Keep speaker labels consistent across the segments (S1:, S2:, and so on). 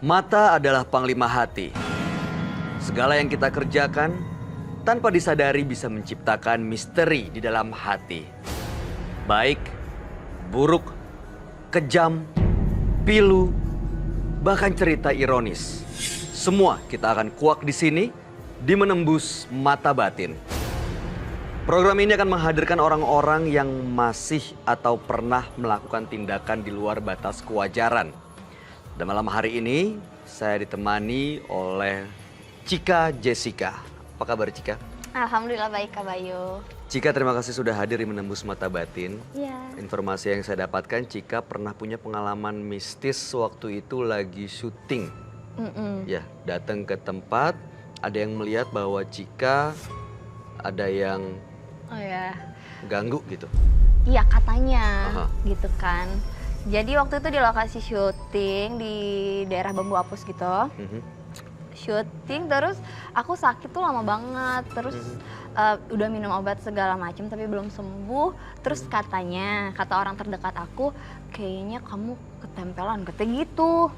S1: Mata adalah panglima hati. Segala yang kita kerjakan tanpa disadari bisa menciptakan misteri di dalam hati. Baik, buruk, kejam, pilu, bahkan cerita ironis. Semua kita akan kuak di sini di Menembus Mata Batin. Program ini akan menghadirkan orang-orang yang masih atau pernah melakukan tindakan di luar batas kewajaran. Dan malam hari ini saya ditemani oleh Cika Jessica. Apa kabar Cika?
S2: Alhamdulillah baik Kak Bayu.
S1: Cika, terima kasih sudah hadir di Menembus Mata Batin.
S2: Iya.
S1: Informasi yang saya dapatkan, Cika pernah punya pengalaman mistis waktu itu lagi syuting. Ya, datang ke tempat, ada yang melihat bahwa Cika ada yang ganggu gitu.
S2: Iya katanya,
S1: Aha.
S2: gitu kan. Jadi waktu itu di lokasi syuting di daerah Bambu Apus gitu. Syuting terus aku sakit tuh lama banget. Terus udah minum obat segala macam tapi belum sembuh. Terus kata orang terdekat aku, kayaknya kamu ketempelan, katanya gitu.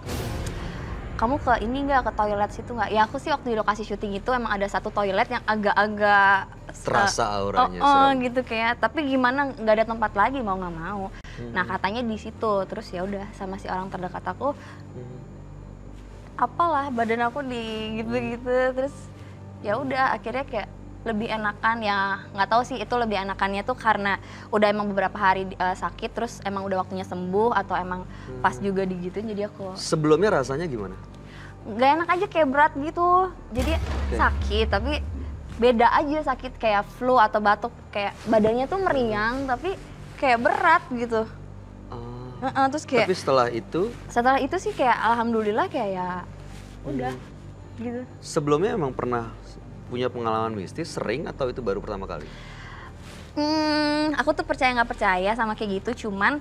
S2: Kamu ke ini nggak, ke toilet situ nggak? Ya aku sih waktu di lokasi syuting itu emang ada satu toilet yang agak-agak
S1: Terasa auranya.
S2: gitu kayak. Tapi gimana, nggak ada tempat lagi mau nggak mau. Nah katanya di situ. Terus ya udah sama si orang terdekat aku, apalah badan aku di gitu-gitu. Terus ya udah akhirnya kayak lebih enakan ya, nggak tahu sih itu lebih enakannya tuh karena udah emang beberapa hari sakit terus emang udah waktunya sembuh atau emang pas juga digituin jadi aku
S1: Sebelumnya rasanya gimana?
S2: nggak enak aja, kayak berat gitu. Jadi sakit tapi beda aja, sakit kayak flu atau batuk, kayak badannya tuh meriang tapi kayak berat gitu. Terus kayak
S1: Tapi
S2: setelah itu sih kayak alhamdulillah kayak ya udah gitu.
S1: sebelumnya emang pernah punya pengalaman mistis, sering atau itu baru pertama kali?
S2: Aku tuh percaya nggak percaya sama kayak gitu, cuman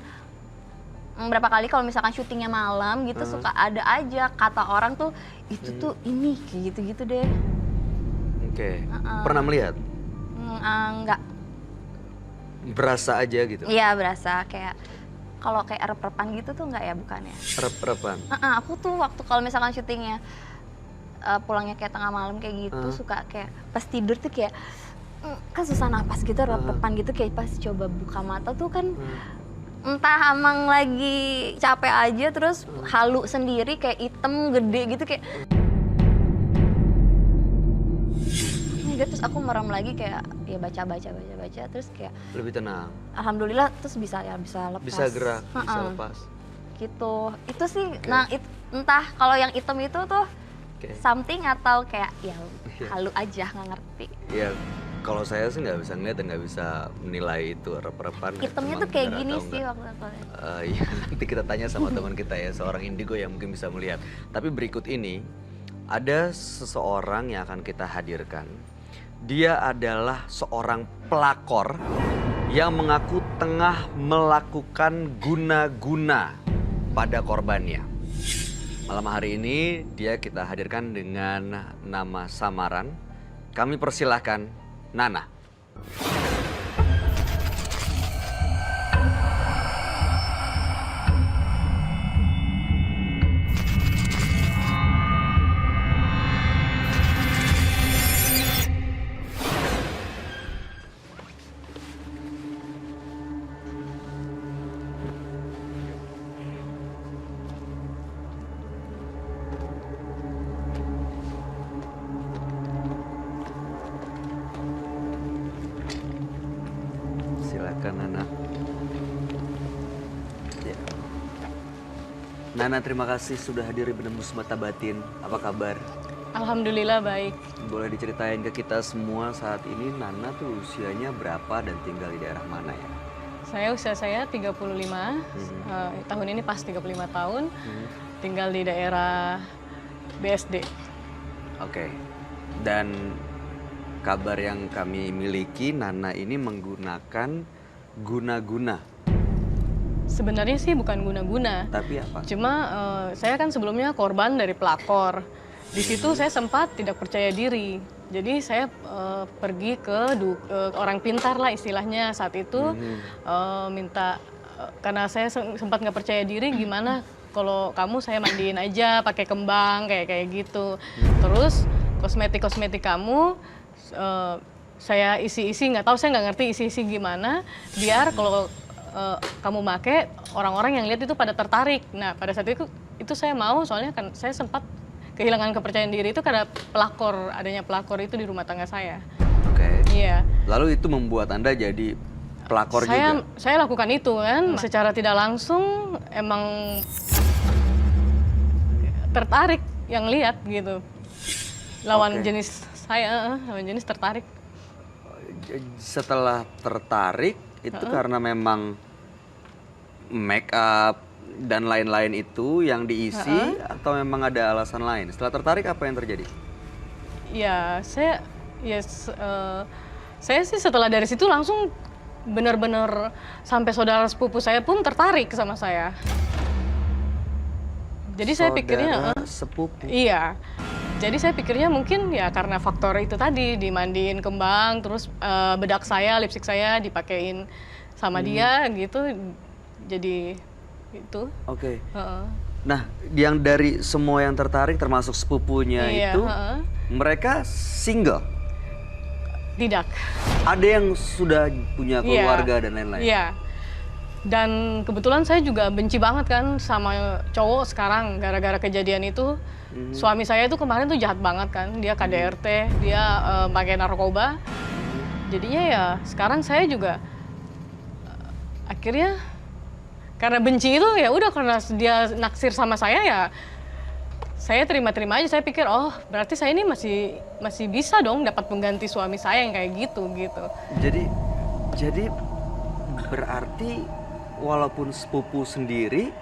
S2: berapa kali kalau misalkan syutingnya malam gitu suka ada aja kata orang tuh itu tuh ini kayak gitu-gitu deh.
S1: Oke. Pernah melihat?
S2: Enggak.
S1: Berasa aja gitu?
S2: Iya berasa kayak kalau kayak rep-repan gitu tuh enggak ya, bukan ya?
S1: Rep-repan?
S2: Aku tuh waktu kalau misalkan syutingnya pulangnya kayak tengah malam kayak gitu suka kayak pas tidur tuh kayak kan susah napas gitu, rep-repan gitu, kayak pas coba buka mata tuh kan entah emang lagi capek aja terus halu sendiri kayak item gede gitu kayak terus aku merem lagi kayak ya baca terus kayak
S1: Lebih tenang?
S2: alhamdulillah terus bisa lepas,
S1: Bisa gerak, bisa lepas?
S2: gitu. Itu sih nah entah kalau yang item itu tuh something atau kayak ya halu aja, nggak ngerti.
S1: Iya, kalau saya sih nggak bisa ngeliat dan nggak bisa menilai itu rep-repan.
S2: Itemnya tuh kayak gini sih waktu itu.
S1: Iya, nanti kita tanya sama teman kita ya, seorang indigo yang mungkin bisa melihat. Tapi berikut ini ada seseorang yang akan kita hadirkan. Dia adalah seorang pelakor yang mengaku tengah melakukan guna-guna pada korbannya. Malam hari ini dia kita hadirkan dengan nama samaran. Kami persilahkan Nana. Silakan Nana. Ya. Nana, terima kasih sudah hadir di Menembus Mata Batin. Apa kabar?
S3: Alhamdulillah baik.
S1: Boleh diceritain ke kita semua saat ini Nana tuh usianya berapa dan tinggal di daerah mana ya?
S3: Usia saya 35, tahun ini pas 35 tahun, tinggal di daerah BSD.
S1: Oke. Dan kabar yang kami miliki, Nana ini menggunakan guna-guna.
S3: Sebenarnya sih bukan guna-guna.
S1: Tapi apa?
S3: Cuma saya kan sebelumnya korban dari pelakor. Di situ saya sempat tidak percaya diri. Jadi saya pergi ke orang pintar lah istilahnya saat itu, minta karena saya sempat nggak percaya diri gimana kalau kamu saya mandiin aja pakai kembang kayak gitu. Terus kosmetik kamu saya isi-isi, nggak tahu, saya nggak ngerti isi-isi gimana, biar kalau kamu make orang-orang yang lihat itu pada tertarik. Nah pada saat itu saya mau, soalnya kan saya sempat kehilangan kepercayaan diri itu karena adanya pelakor itu di rumah tangga saya.
S1: Oke.
S3: Iya.
S1: Lalu itu membuat Anda jadi pelakor juga?
S3: Saya lakukan itu kan, secara tidak langsung emang tertarik yang lihat gitu. Lawan jenis saya, lawan jenis tertarik.
S1: Setelah tertarik, itu karena memang make up dan lain-lain itu yang diisi, atau memang ada alasan lain? Setelah tertarik apa yang terjadi?
S3: Ya, saya sih setelah dari situ langsung benar-benar sampai saudara sepupu saya pun tertarik sama saya. Jadi saya pikirnya
S1: sepupu.
S3: Iya. Jadi saya pikirnya mungkin ya karena faktor itu tadi, dimandiin kembang, terus bedak saya, lipstik saya dipakein sama dia gitu. Jadi itu.
S1: Oke. Nah, yang dari semua yang tertarik termasuk sepupunya itu, mereka single?
S3: Tidak.
S1: Ada yang sudah punya keluarga dan lain-lain?
S3: Iya. Dan kebetulan saya juga benci banget kan sama cowok sekarang gara-gara kejadian itu. Suami saya itu kemarin tuh jahat banget kan, dia KDRT, dia pakai narkoba. Jadinya ya sekarang saya juga akhirnya karena benci itu ya udah, karena dia naksir sama saya ya saya terima-terima aja. Saya pikir oh berarti saya ini masih bisa dong dapat pengganti suami saya yang kayak gitu.
S1: Jadi berarti walaupun sepupu sendiri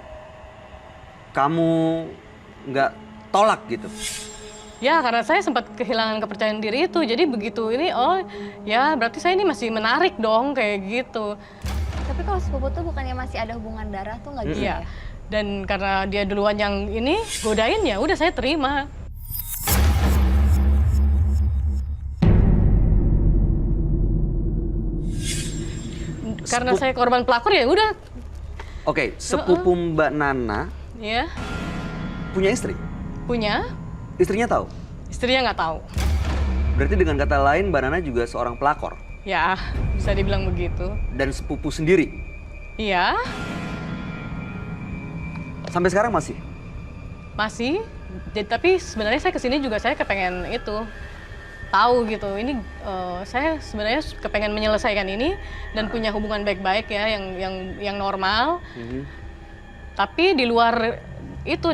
S1: kamu nggak tolak gitu?
S3: Ya karena saya sempat kehilangan kepercayaan diri itu. Jadi begitu ini oh ya berarti saya ini masih menarik dong kayak gitu.
S2: Tapi kalau sepupu tuh bukannya masih ada hubungan darah tuh nggak gitu ya?
S3: Dan karena dia duluan yang ini godain ya udah saya terima. Karena saya korban pelakor ya udah.
S1: Oke, sepupu Mbak Nana punya istri?
S3: Punya.
S1: Istrinya tahu?
S3: Istrinya nggak tahu.
S1: Berarti dengan kata lain Mbak Nana juga seorang pelakor?
S3: Ya, bisa dibilang begitu.
S1: Dan sepupu sendiri?
S3: Iya.
S1: Sampai sekarang masih?
S3: Masih. Jadi, tapi sebenarnya saya kesini juga saya kepengen itu. Tahu gitu, ini saya sebenarnya kepengen menyelesaikan ini dan punya hubungan baik-baik ya, yang normal. Tapi di luar itu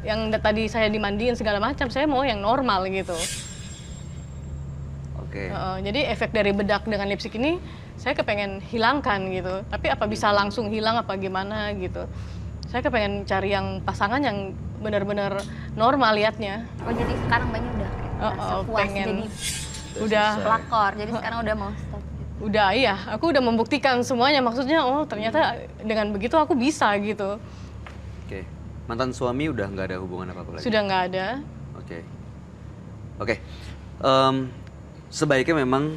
S3: yang tadi saya dimandiin segala macam, saya mau yang normal gitu.
S1: Oke.
S3: Jadi efek dari bedak dengan lipstik ini saya kepengen hilangkan gitu. Tapi apa bisa langsung hilang apa gimana gitu. Saya kepengen cari yang pasangan yang benar-benar normal liatnya.
S2: Oh jadi sekarang banyak udah kayak puas
S3: pengen.
S2: jadi
S3: Udah
S2: pelakor, jadi sekarang udah mau stop gitu.
S3: Udah iya, aku udah membuktikan semuanya. Maksudnya oh ternyata dengan begitu aku bisa gitu.
S1: Oke. Mantan suami udah nggak ada hubungan apa-apa lagi?
S3: Sudah nggak ada.
S1: Oke. Sebaiknya memang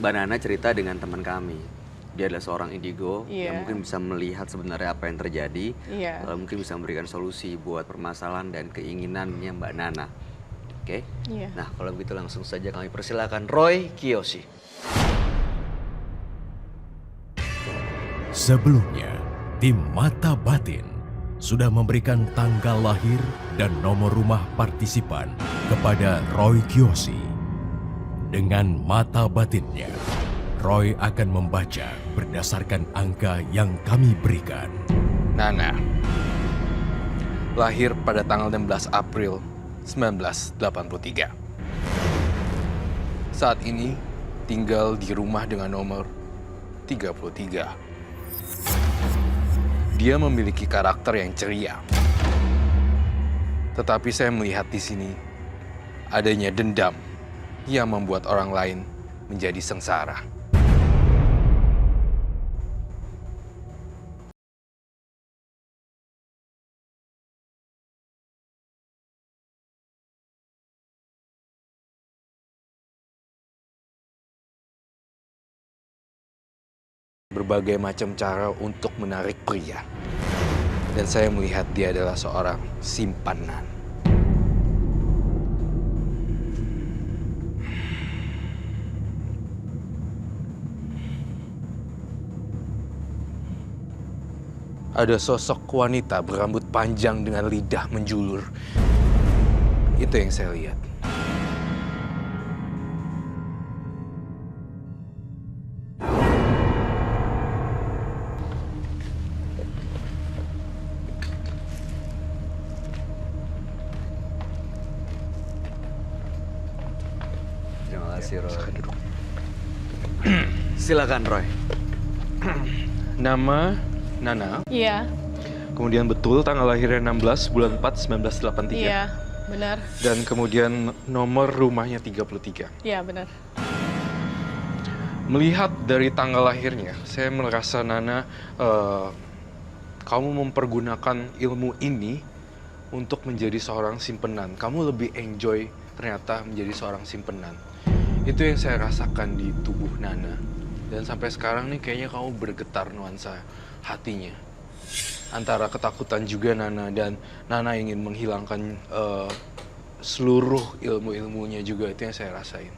S1: Mbak Nana cerita dengan teman kami. Dia adalah seorang indigo yang mungkin bisa melihat sebenarnya apa yang terjadi. Mungkin bisa memberikan solusi buat permasalahan dan keinginannya Mbak Nana. Oke? Nah, kalau begitu langsung saja kami persilakan Roy Kiyoshi.
S4: Sebelumnya, tim Mata Batin sudah memberikan tanggal lahir dan nomor rumah partisipan kepada Roy Kiyoshi. Dengan mata batinnya, Roy akan membaca berdasarkan angka yang kami berikan.
S5: Nana, lahir pada tanggal 16 April 1983. Saat ini tinggal di rumah dengan nomor 33. Dia memiliki karakter yang ceria. Tetapi saya melihat di sini adanya dendam yang membuat orang lain menjadi sengsara. Berbagai macam cara untuk menarik pria. Dan saya melihat dia adalah seorang simpanan. Ada sosok wanita berambut panjang dengan lidah menjulur. Itu yang saya lihat.
S1: Terima kasih, Roy.
S5: Silakan duduk.
S1: Silakan, Roy.
S5: Nama Nana,
S3: Iya,
S5: kemudian betul tanggal lahirnya 16 bulan 4 1983.
S3: iya, benar.
S5: Dan kemudian nomor rumahnya 33.
S3: Iya, benar.
S5: Melihat dari tanggal lahirnya, saya merasa Nana, kamu mempergunakan ilmu ini untuk menjadi seorang simpenan. Kamu lebih enjoy ternyata menjadi seorang simpenan. Itu yang saya rasakan di tubuh Nana. Dan sampai sekarang nih kayaknya kamu bergetar nuansa hatinya. Antara ketakutan juga Nana, dan Nana ingin menghilangkan seluruh ilmu-ilmunya juga. Itu yang saya rasain.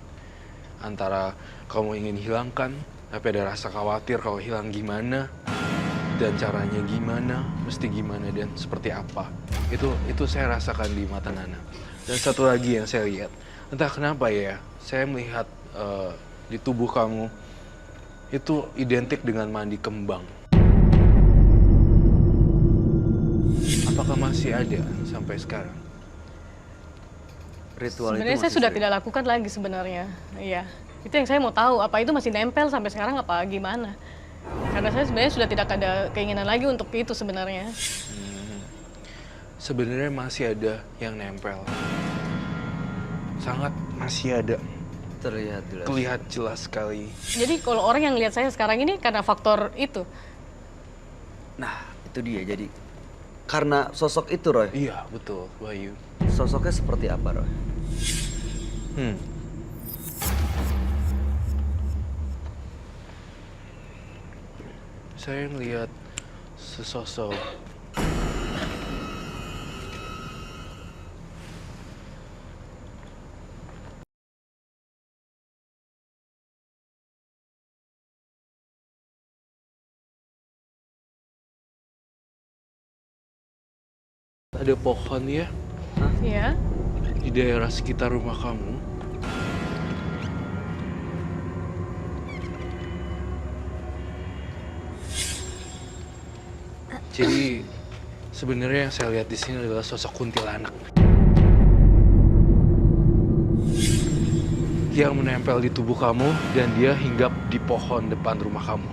S5: Antara kamu ingin hilangkan, tapi ada rasa khawatir kalau hilang gimana, dan caranya gimana, mesti gimana, dan seperti apa. Itu saya rasakan di mata Nana. Dan satu lagi yang saya lihat, entah kenapa ya, saya melihat di tubuh kamu itu identik dengan mandi kembang. Apakah masih ada sampai sekarang?
S1: Ritual
S3: Sebenarnya
S1: itu
S3: saya
S1: masih
S3: sudah
S1: sering.
S3: tidak lakukan lagi sebenarnya. Iya. Itu yang saya mau tahu, apa itu masih nempel sampai sekarang apa gimana? Karena saya sebenarnya sudah tidak ada keinginan lagi untuk itu sebenarnya.
S5: Sebenarnya masih ada yang nempel. Sangat masih ada.
S1: Terlihat jelas.
S5: Terlihat jelas sekali.
S3: Jadi kalau orang yang lihat saya sekarang ini karena faktor itu.
S1: Nah, itu dia. Jadi karena sosok itu, Roy.
S5: Iya, betul, Bayu.
S1: Sosoknya seperti apa, Roy?
S5: Saya ngelihat sesosok. Ada pohon ya
S3: Iya.
S5: di daerah sekitar rumah kamu. Jadi sebenarnya yang saya lihat di sini adalah sosok kuntilanak yang menempel di tubuh kamu dan dia hinggap di pohon depan rumah kamu.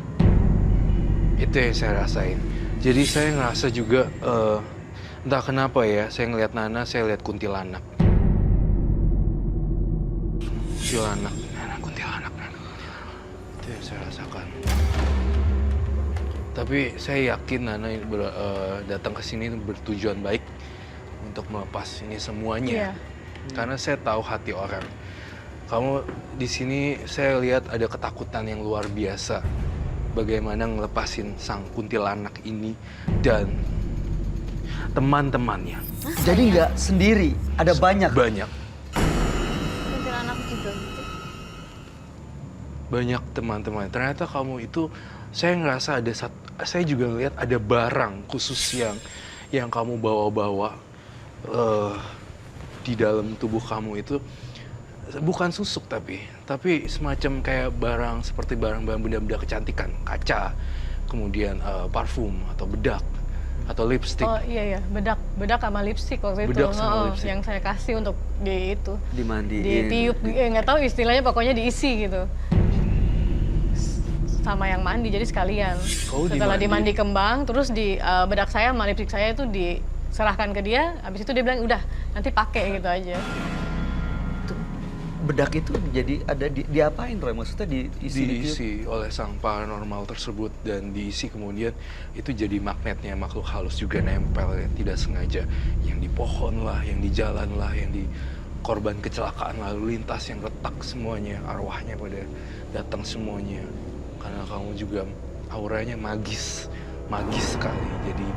S5: Itu yang saya rasain. Jadi saya ngerasa juga entah kenapa ya, saya ngelihat Nana, saya lihat kuntilanak. Kuntilanak, Nana, kuntilanak, Nana. Itu yang saya rasakan. Tapi saya yakin Nana datang ke sini bertujuan baik untuk melepas ini semuanya.
S3: Iya.
S5: Karena saya tahu hati orang. Kamu di sini saya lihat ada ketakutan yang luar biasa. Bagaimana ngelepasin sang kuntilanak ini dan teman-temannya.
S1: Jadi nggak sendiri, ada banyak.
S5: Banyak.
S2: Kuntilanak juga gitu.
S5: Banyak teman-teman. Ternyata kamu itu, saya ngerasa saya juga lihat ada barang khusus yang kamu bawa-bawa di dalam tubuh kamu itu. Bukan susuk tapi semacam kayak barang seperti barang-barang benda-benda kecantikan, kaca, kemudian parfum atau bedak atau lipstick.
S3: Oh iya ya, bedak sama lipstick waktu itu.
S5: Bedak sama lipstick.
S3: Yang saya kasih untuk di itu.
S1: Dimandiin.
S3: Ditiup, nggak tahu istilahnya, pokoknya diisi gitu. Sama yang mandi, jadi sekalian.
S5: Oh,
S3: Setelah
S5: dimandi.
S3: dimandi kembang, terus di bedak saya sama lipstick saya itu diserahkan ke dia. Habis itu dia bilang udah nanti pakai gitu aja.
S1: Bedak itu jadi ada diapain, Roy? Maksudnya diisi?
S5: Diisi oleh sang paranormal tersebut dan diisi kemudian itu jadi magnetnya makhluk halus juga nempel ya, tidak sengaja. Yang di pohon lah, yang di jalan lah, yang di korban kecelakaan lalu lintas yang retak semuanya, arwahnya pada datang semuanya. Karena kamu juga auranya magis sekali. Jadi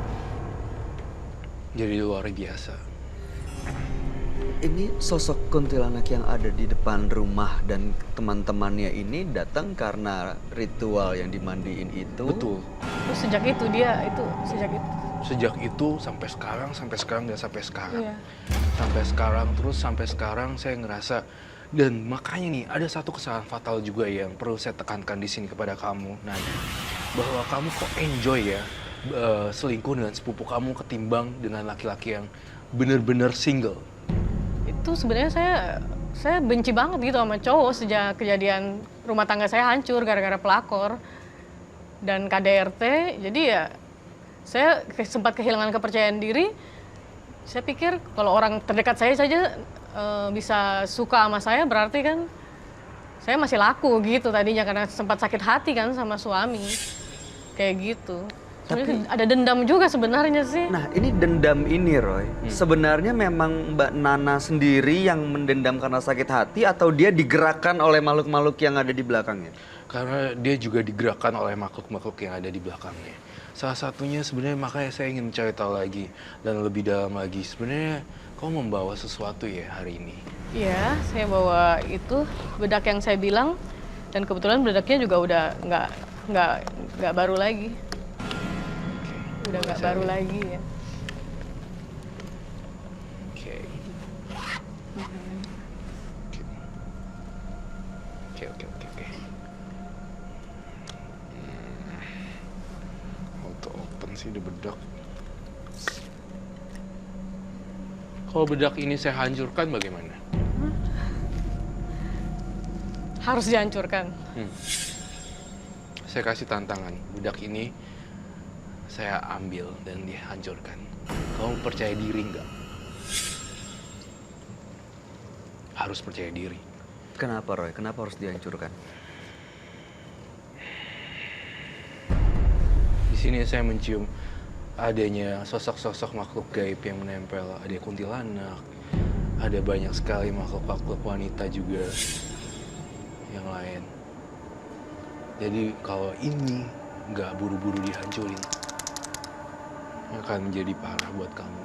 S5: jadi luar biasa.
S1: Ini sosok kuntilanak yang ada di depan rumah dan teman-temannya ini datang karena ritual yang dimandiin itu.
S5: Betul.
S3: Terus sejak itu dia itu sejak itu.
S5: Sejak itu sampai sekarang dan sampai sekarang.
S3: Iya.
S5: Sampai sekarang saya ngerasa, dan makanya nih ada satu kesalahan fatal juga yang perlu saya tekankan di sini kepada kamu, Nana, bahwa kamu kok enjoy ya selingkuh dengan sepupu kamu ketimbang dengan laki-laki yang bener-bener single.
S3: Itu sebenarnya saya benci banget gitu sama cowok sejak kejadian rumah tangga saya hancur gara-gara pelakor dan KDRT. Jadi ya saya sempat kehilangan kepercayaan diri. Saya pikir kalau orang terdekat saya saja bisa suka sama saya, berarti kan saya masih laku gitu tadinya, karena sempat sakit hati kan sama suami. Kayak gitu. Sebenarnya ada dendam juga sebenarnya sih.
S1: Nah, ini dendam ini, Roy. Sebenarnya memang Mbak Nana sendiri yang mendendam karena sakit hati atau dia digerakkan oleh makhluk-makhluk yang ada di belakangnya?
S5: Karena dia juga digerakkan oleh makhluk-makhluk yang ada di belakangnya. Salah satunya sebenarnya, makanya saya ingin mencari tahu lagi dan lebih dalam lagi. Sebenarnya kamu membawa sesuatu ya hari ini?
S3: Iya, saya bawa itu bedak yang saya bilang, dan kebetulan bedaknya juga udah nggak baru lagi. Udah nggak baru lagi ya.
S5: Oke. Oke. Auto open sih di bedak. Kalau bedak ini saya hancurkan bagaimana?
S3: Harus dihancurkan.
S5: Saya kasih tantangan, bedak ini saya ambil dan dihancurkan. Kamu percaya diri nggak? Harus percaya diri.
S1: Kenapa, Roy? Kenapa harus dihancurkan?
S5: Di sini saya mencium adanya sosok-sosok makhluk gaib yang menempel. Ada kuntilanak, ada banyak sekali makhluk-makhluk wanita juga yang lain. Jadi kalau ini nggak buru-buru dihancurin, akan menjadi parah buat kamu.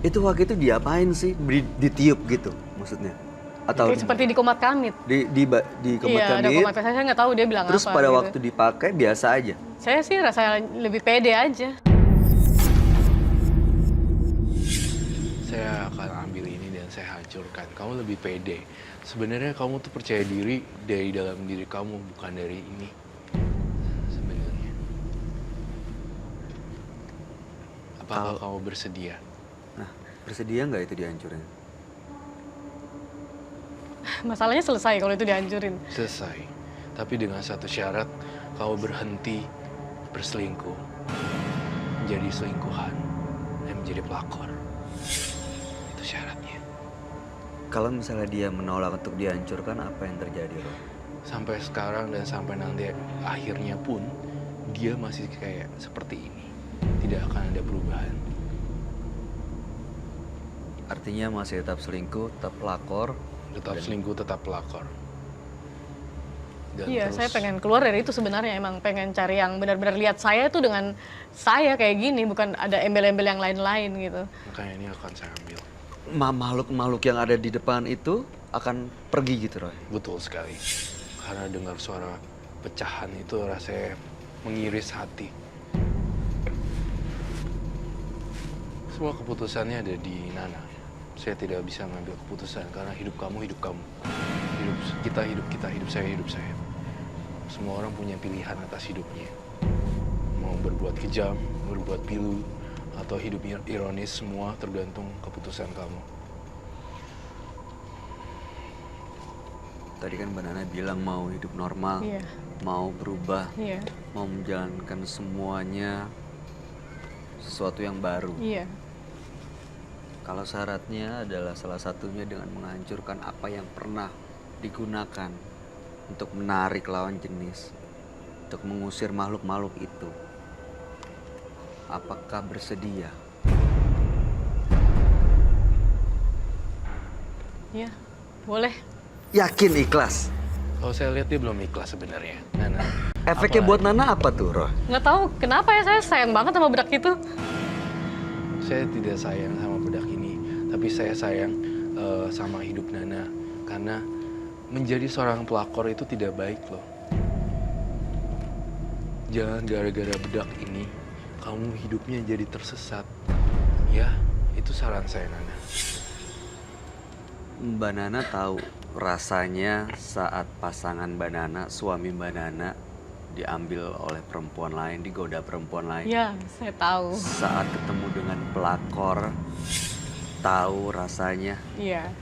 S1: Itu waktu itu diapain sih? Ditiup gitu maksudnya? Atau
S3: Kayak seperti di Komat Kamit.
S1: di Komat
S3: Iya, ada
S1: Kamit?
S3: Komat Kamit. Saya nggak tahu dia bilang
S1: Terus
S3: apa.
S1: pada
S3: gitu.
S1: waktu dipakai biasa aja?
S3: Saya sih rasa lebih pede aja.
S5: Saya akan ambil ini dan saya hancurkan. Kamu lebih pede. Sebenarnya kamu tuh percaya diri dari dalam diri kamu, bukan dari ini. Sebenarnya. Apakah kamu bersedia?
S1: Nah, bersedia nggak itu dihancurin?
S3: Masalahnya selesai kalau itu dihancurin.
S5: Selesai. Tapi dengan satu syarat, kamu berhenti berselingkuh. Menjadi selingkuhan dan menjadi pelakor. Itu syaratnya.
S1: Kalau misalnya dia menolak untuk dihancurkan, apa yang terjadi, Roy?
S5: Sampai sekarang dan sampai nanti akhirnya pun, dia masih kayak seperti ini. Tidak akan ada perubahan.
S1: Artinya masih tetap selingkuh, tetap pelakor.
S5: Tetap selingkuh, tetap pelakor. Dan
S3: Iya,
S5: terus,
S3: saya pengen keluar dari itu sebenarnya. Emang pengen cari yang benar-benar lihat saya tuh dengan saya kayak gini, bukan ada embel-embel yang lain-lain gitu.
S5: makanya ini akan saya ambil.
S1: Makhluk-makhluk yang ada di depan itu akan pergi gitu, Roy?
S5: Betul sekali. Karena dengar suara pecahan itu rasanya mengiris hati. Semua keputusannya ada di Nana. Saya tidak bisa mengambil keputusan karena hidup kamu, hidup kamu. Hidup kita, hidup saya, hidup saya. Semua orang punya pilihan atas hidupnya. Mau berbuat kejam, berbuat pilu, atau hidup ironis, semua tergantung keputusan kamu.
S1: Tadi kan Mbak Nana bilang mau hidup normal,
S3: Iya.
S1: mau berubah,
S3: Iya,
S1: mau menjalankan semuanya sesuatu yang baru.
S3: iya.
S1: Kalau syaratnya adalah salah satunya dengan menghancurkan apa yang pernah digunakan untuk menarik lawan jenis, untuk mengusir makhluk-makhluk itu. Apakah bersedia?
S3: Iya, boleh.
S1: Yakin ikhlas?
S5: Kalau saya lihat dia belum ikhlas sebenarnya, Nana.
S1: Efeknya buat Nana apa tuh, Roy?
S3: Nggak tahu kenapa ya saya sayang banget sama bedak itu.
S5: Saya tidak sayang sama bedak ini, tapi saya sayang sama hidup Nana. Karena menjadi seorang pelakor itu tidak baik loh. Jangan gara-gara bedak ini kamu hidupnya jadi tersesat. Ya, itu saran saya, Nana.
S1: Mbak Nana tahu rasanya saat pasangan Mbak Nana, suami Mbak Nana diambil oleh perempuan lain, digoda perempuan lain.
S3: Ya, saya tahu.
S1: Saat ketemu dengan pelakor, tahu rasanya.
S3: Iya.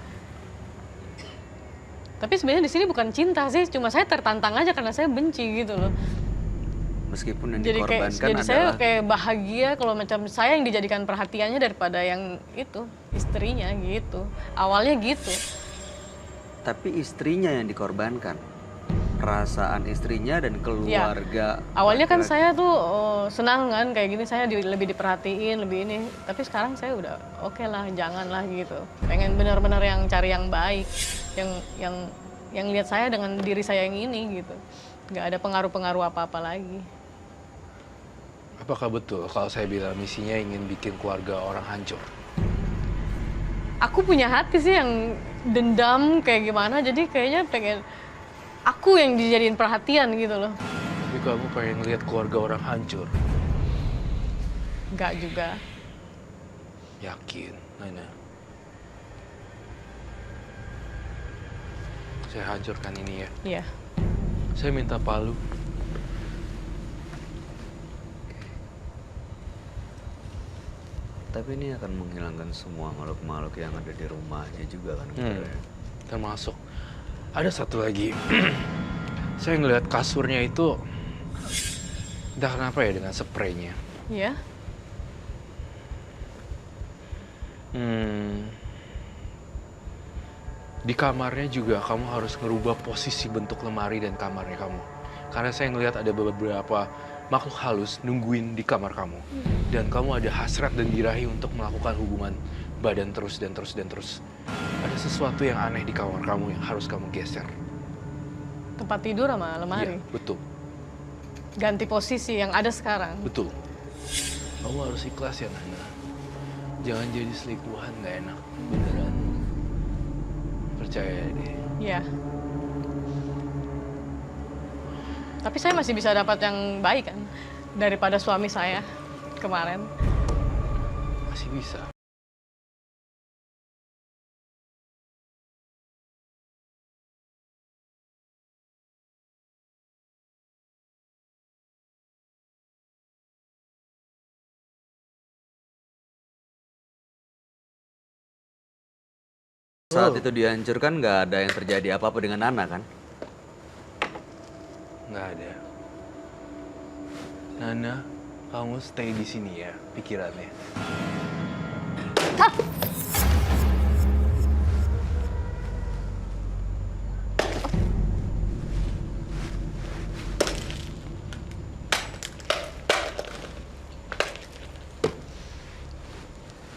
S3: Tapi sebenarnya di sini bukan cinta sih, cuma saya tertantang aja karena saya benci gitu loh.
S1: Meskipun yang
S3: Jadi
S1: dikorbankan
S3: jadi saya
S1: adalah
S3: kayak bahagia kalau macam saya yang dijadikan perhatiannya daripada yang itu istrinya gitu. Awalnya gitu.
S1: tapi istrinya yang dikorbankan. Perasaan istrinya dan keluarga.
S3: Awalnya kan
S1: laki-laki.
S3: saya tuh senang kan kayak gini, saya lebih diperhatiin, lebih ini. Tapi sekarang saya udah oke lah, janganlah gitu. Pengen benar-benar yang cari yang baik, yang lihat saya dengan diri saya yang ini gitu. Nggak ada pengaruh-pengaruh apa-apa lagi.
S5: Apakah betul kalau saya bilang misinya ingin bikin keluarga orang hancur?
S3: Aku punya hati sih yang dendam kayak gimana, jadi kayaknya pengen aku yang dijadiin perhatian gitu loh.
S5: Tapi kamu pengen lihat keluarga orang hancur?
S3: Nggak juga.
S5: Yakin, Nana? Saya hancurkan ini ya.
S3: Iya.
S5: Saya minta palu.
S1: Tapi ini akan menghilangkan semua makhluk-makhluk yang ada di rumahnya juga kan.
S5: Termasuk ada satu lagi. Saya ngelihat kasurnya itu entah kenapa ya dengan spraynya.
S3: Iya.
S5: Di kamarnya juga kamu harus ngerubah posisi bentuk lemari dan kamarnya kamu. Karena saya ngelihat ada beberapa makhluk halus nungguin di kamar kamu. Dan kamu ada hasrat dan birahi untuk melakukan hubungan badan terus dan terus dan terus. Ada sesuatu yang aneh di kamar kamu yang harus kamu geser.
S3: Tempat tidur sama lemari.
S5: Iya, betul.
S3: Ganti posisi yang ada sekarang.
S5: Betul. Kamu harus ikhlas ya, Nana. Jangan jadi selingkuhan, gak enak. Beneran. Percaya deh.
S3: Iya. Tapi saya masih bisa dapat yang baik kan daripada suami saya kemarin.
S5: Masih bisa.
S1: Saat itu dihancurkan nggak ada yang terjadi apa-apa dengan Nana kan?
S5: Nggak ada. Nana, kamu stay di sini ya, pikirannya.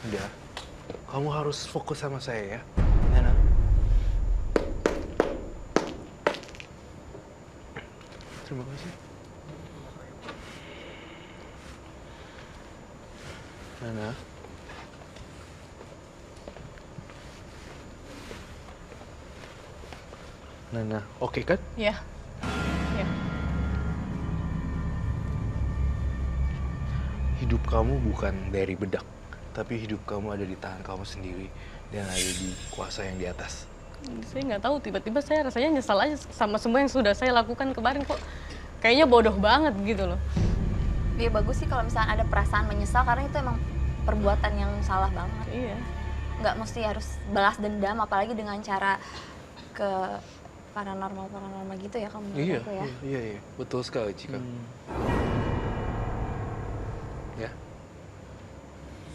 S5: Udah, kamu harus fokus sama saya ya, Nana. Terima kasih. Nana. Nana, oke kan?
S3: Iya. Iya.
S5: Hidup kamu bukan dari bedak, tapi hidup kamu ada di tangan kamu sendiri dan ada di kuasa yang di atas.
S3: Saya nggak tahu, tiba-tiba saya rasanya nyesal aja sama semua yang sudah saya lakukan kemarin kok. Kayaknya bodoh banget gitu loh.
S2: Iya bagus sih kalau misalnya ada perasaan menyesal karena itu emang perbuatan yang salah banget.
S3: Iya.
S2: Nggak mesti harus balas dendam apalagi dengan cara ke paranormal gitu ya kamu menurut aku ya.
S5: Iya, betul sekali Cika. Ya.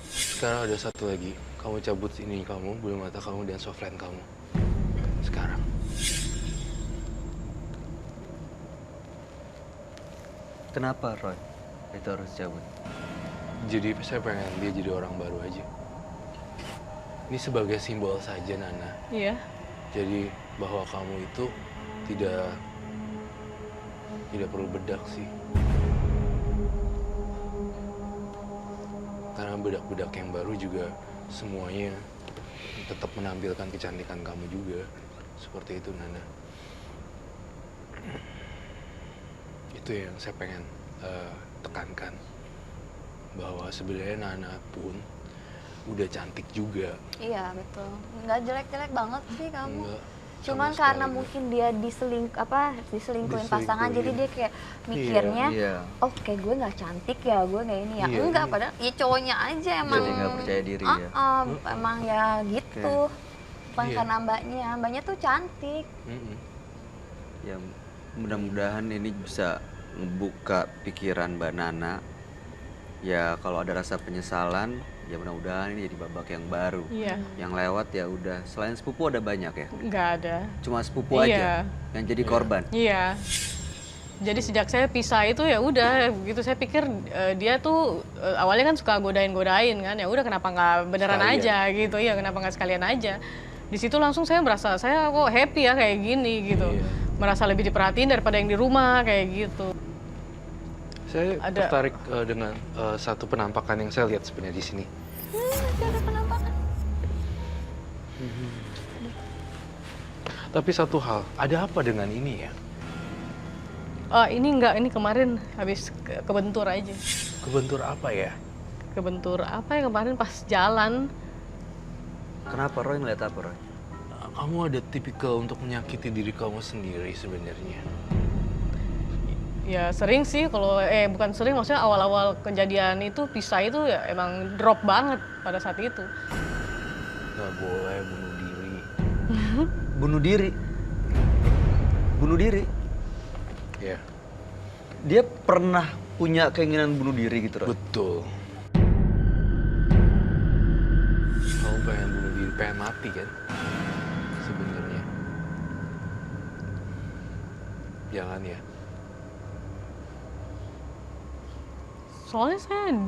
S5: Sekarang ada satu lagi, kamu cabut ini kamu, bulu mata kamu dan softline kamu. Sekarang.
S1: Kenapa Roy? Itu harus cabut.
S5: Jadi saya pengen dia jadi orang baru aja. Ini sebagai simbol saja Nana.
S3: Iya.
S5: Jadi bahwa kamu itu tidak Tidak perlu bedak sih. Karena bedak-bedak yang baru juga semuanya tetap menampilkan kecantikan kamu juga. Seperti itu, Nana. Itu yang saya pengen tekankan. Bahwa sebenarnya Nana pun udah cantik juga.
S2: Iya betul, nggak jelek-jelek banget sih kamu.
S5: Enggak,
S2: Cuman
S5: sama
S2: karena
S5: sekali.
S2: mungkin dia diselingkuhin pasangan, jadi dia kayak mikirnya,
S1: Iya.
S2: oh kayak gue nggak cantik ya, gue nggak ini ya.
S5: Iya,
S2: Enggak,
S5: iya.
S2: padahal ya cowoknya aja emang.
S1: Jadi nggak percaya diri ya.
S2: Emang ya gitu. Bukan
S5: Iya.
S2: karena mbaknya tuh cantik.
S5: Mm-mm.
S1: Ya mudah-mudahan ini bisa ngebuka pikiran Mbak Nana. Ya kalau ada rasa penyesalan, ya mudah-mudahan ini jadi babak yang baru.
S3: Iya,
S1: Yang lewat ya udah. Selain sepupu ada banyak ya.
S3: nggak ada.
S1: Cuma sepupu
S3: Iya.
S1: aja yang jadi korban.
S3: Iya. Jadi sejak saya pisah itu ya udah gitu, saya pikir dia tuh awalnya kan suka godain-godain kan, ya udah kenapa nggak beneran
S5: Sekalian.
S3: aja gitu, ya kenapa nggak sekalian aja. Di situ langsung saya merasa saya kok happy ya kayak gini gitu,
S5: Iya.
S3: merasa lebih diperhatiin daripada yang di rumah kayak gitu.
S5: Saya
S3: Ada-
S5: tertarik dengan satu penampakan yang saya lihat sebenarnya di sini.
S2: Masih ada penampakan.
S5: Tapi satu hal, ada apa dengan ini ya?
S3: Ini enggak, ini kemarin habis kebentur aja.
S5: Kebentur apa ya?
S3: Kebentur apa ya kemarin pas jalan.
S1: Kenapa Roy ngeliat apa Roy?
S5: Kamu ada tipikal untuk menyakiti diri kamu sendiri sebenarnya.
S3: Ya sering sih kalau bukan sering, maksudnya awal-awal kejadian itu pisah itu ya emang drop banget pada saat itu.
S5: Gak boleh bunuh diri.
S1: Bunuh diri. Bunuh diri.
S5: Ya,
S1: Dia pernah punya keinginan bunuh diri gitu Roy.
S5: betul. Kamu pengen bunuh diri, pengen mati kan? Sebenarnya. Jangan ya.
S3: Soalnya saya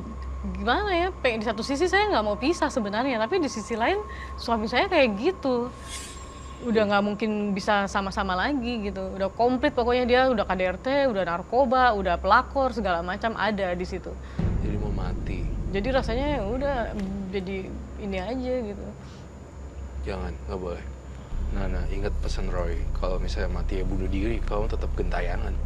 S3: gimana ya, di satu sisi saya nggak mau pisah sebenarnya, tapi di sisi lain suami saya kayak gitu. Udah nggak mungkin bisa sama-sama lagi gitu. Udah komplit pokoknya, dia udah KDRT, udah narkoba, udah pelakor, segala macam ada di situ.
S5: Jadi mau mati.
S3: Jadi rasanya ya udah jadi ini aja gitu.
S5: Jangan, nggak boleh. Nana, ingat pesan Roy, kalau misalnya mati ya bunuh diri, kamu tetap gentayangan.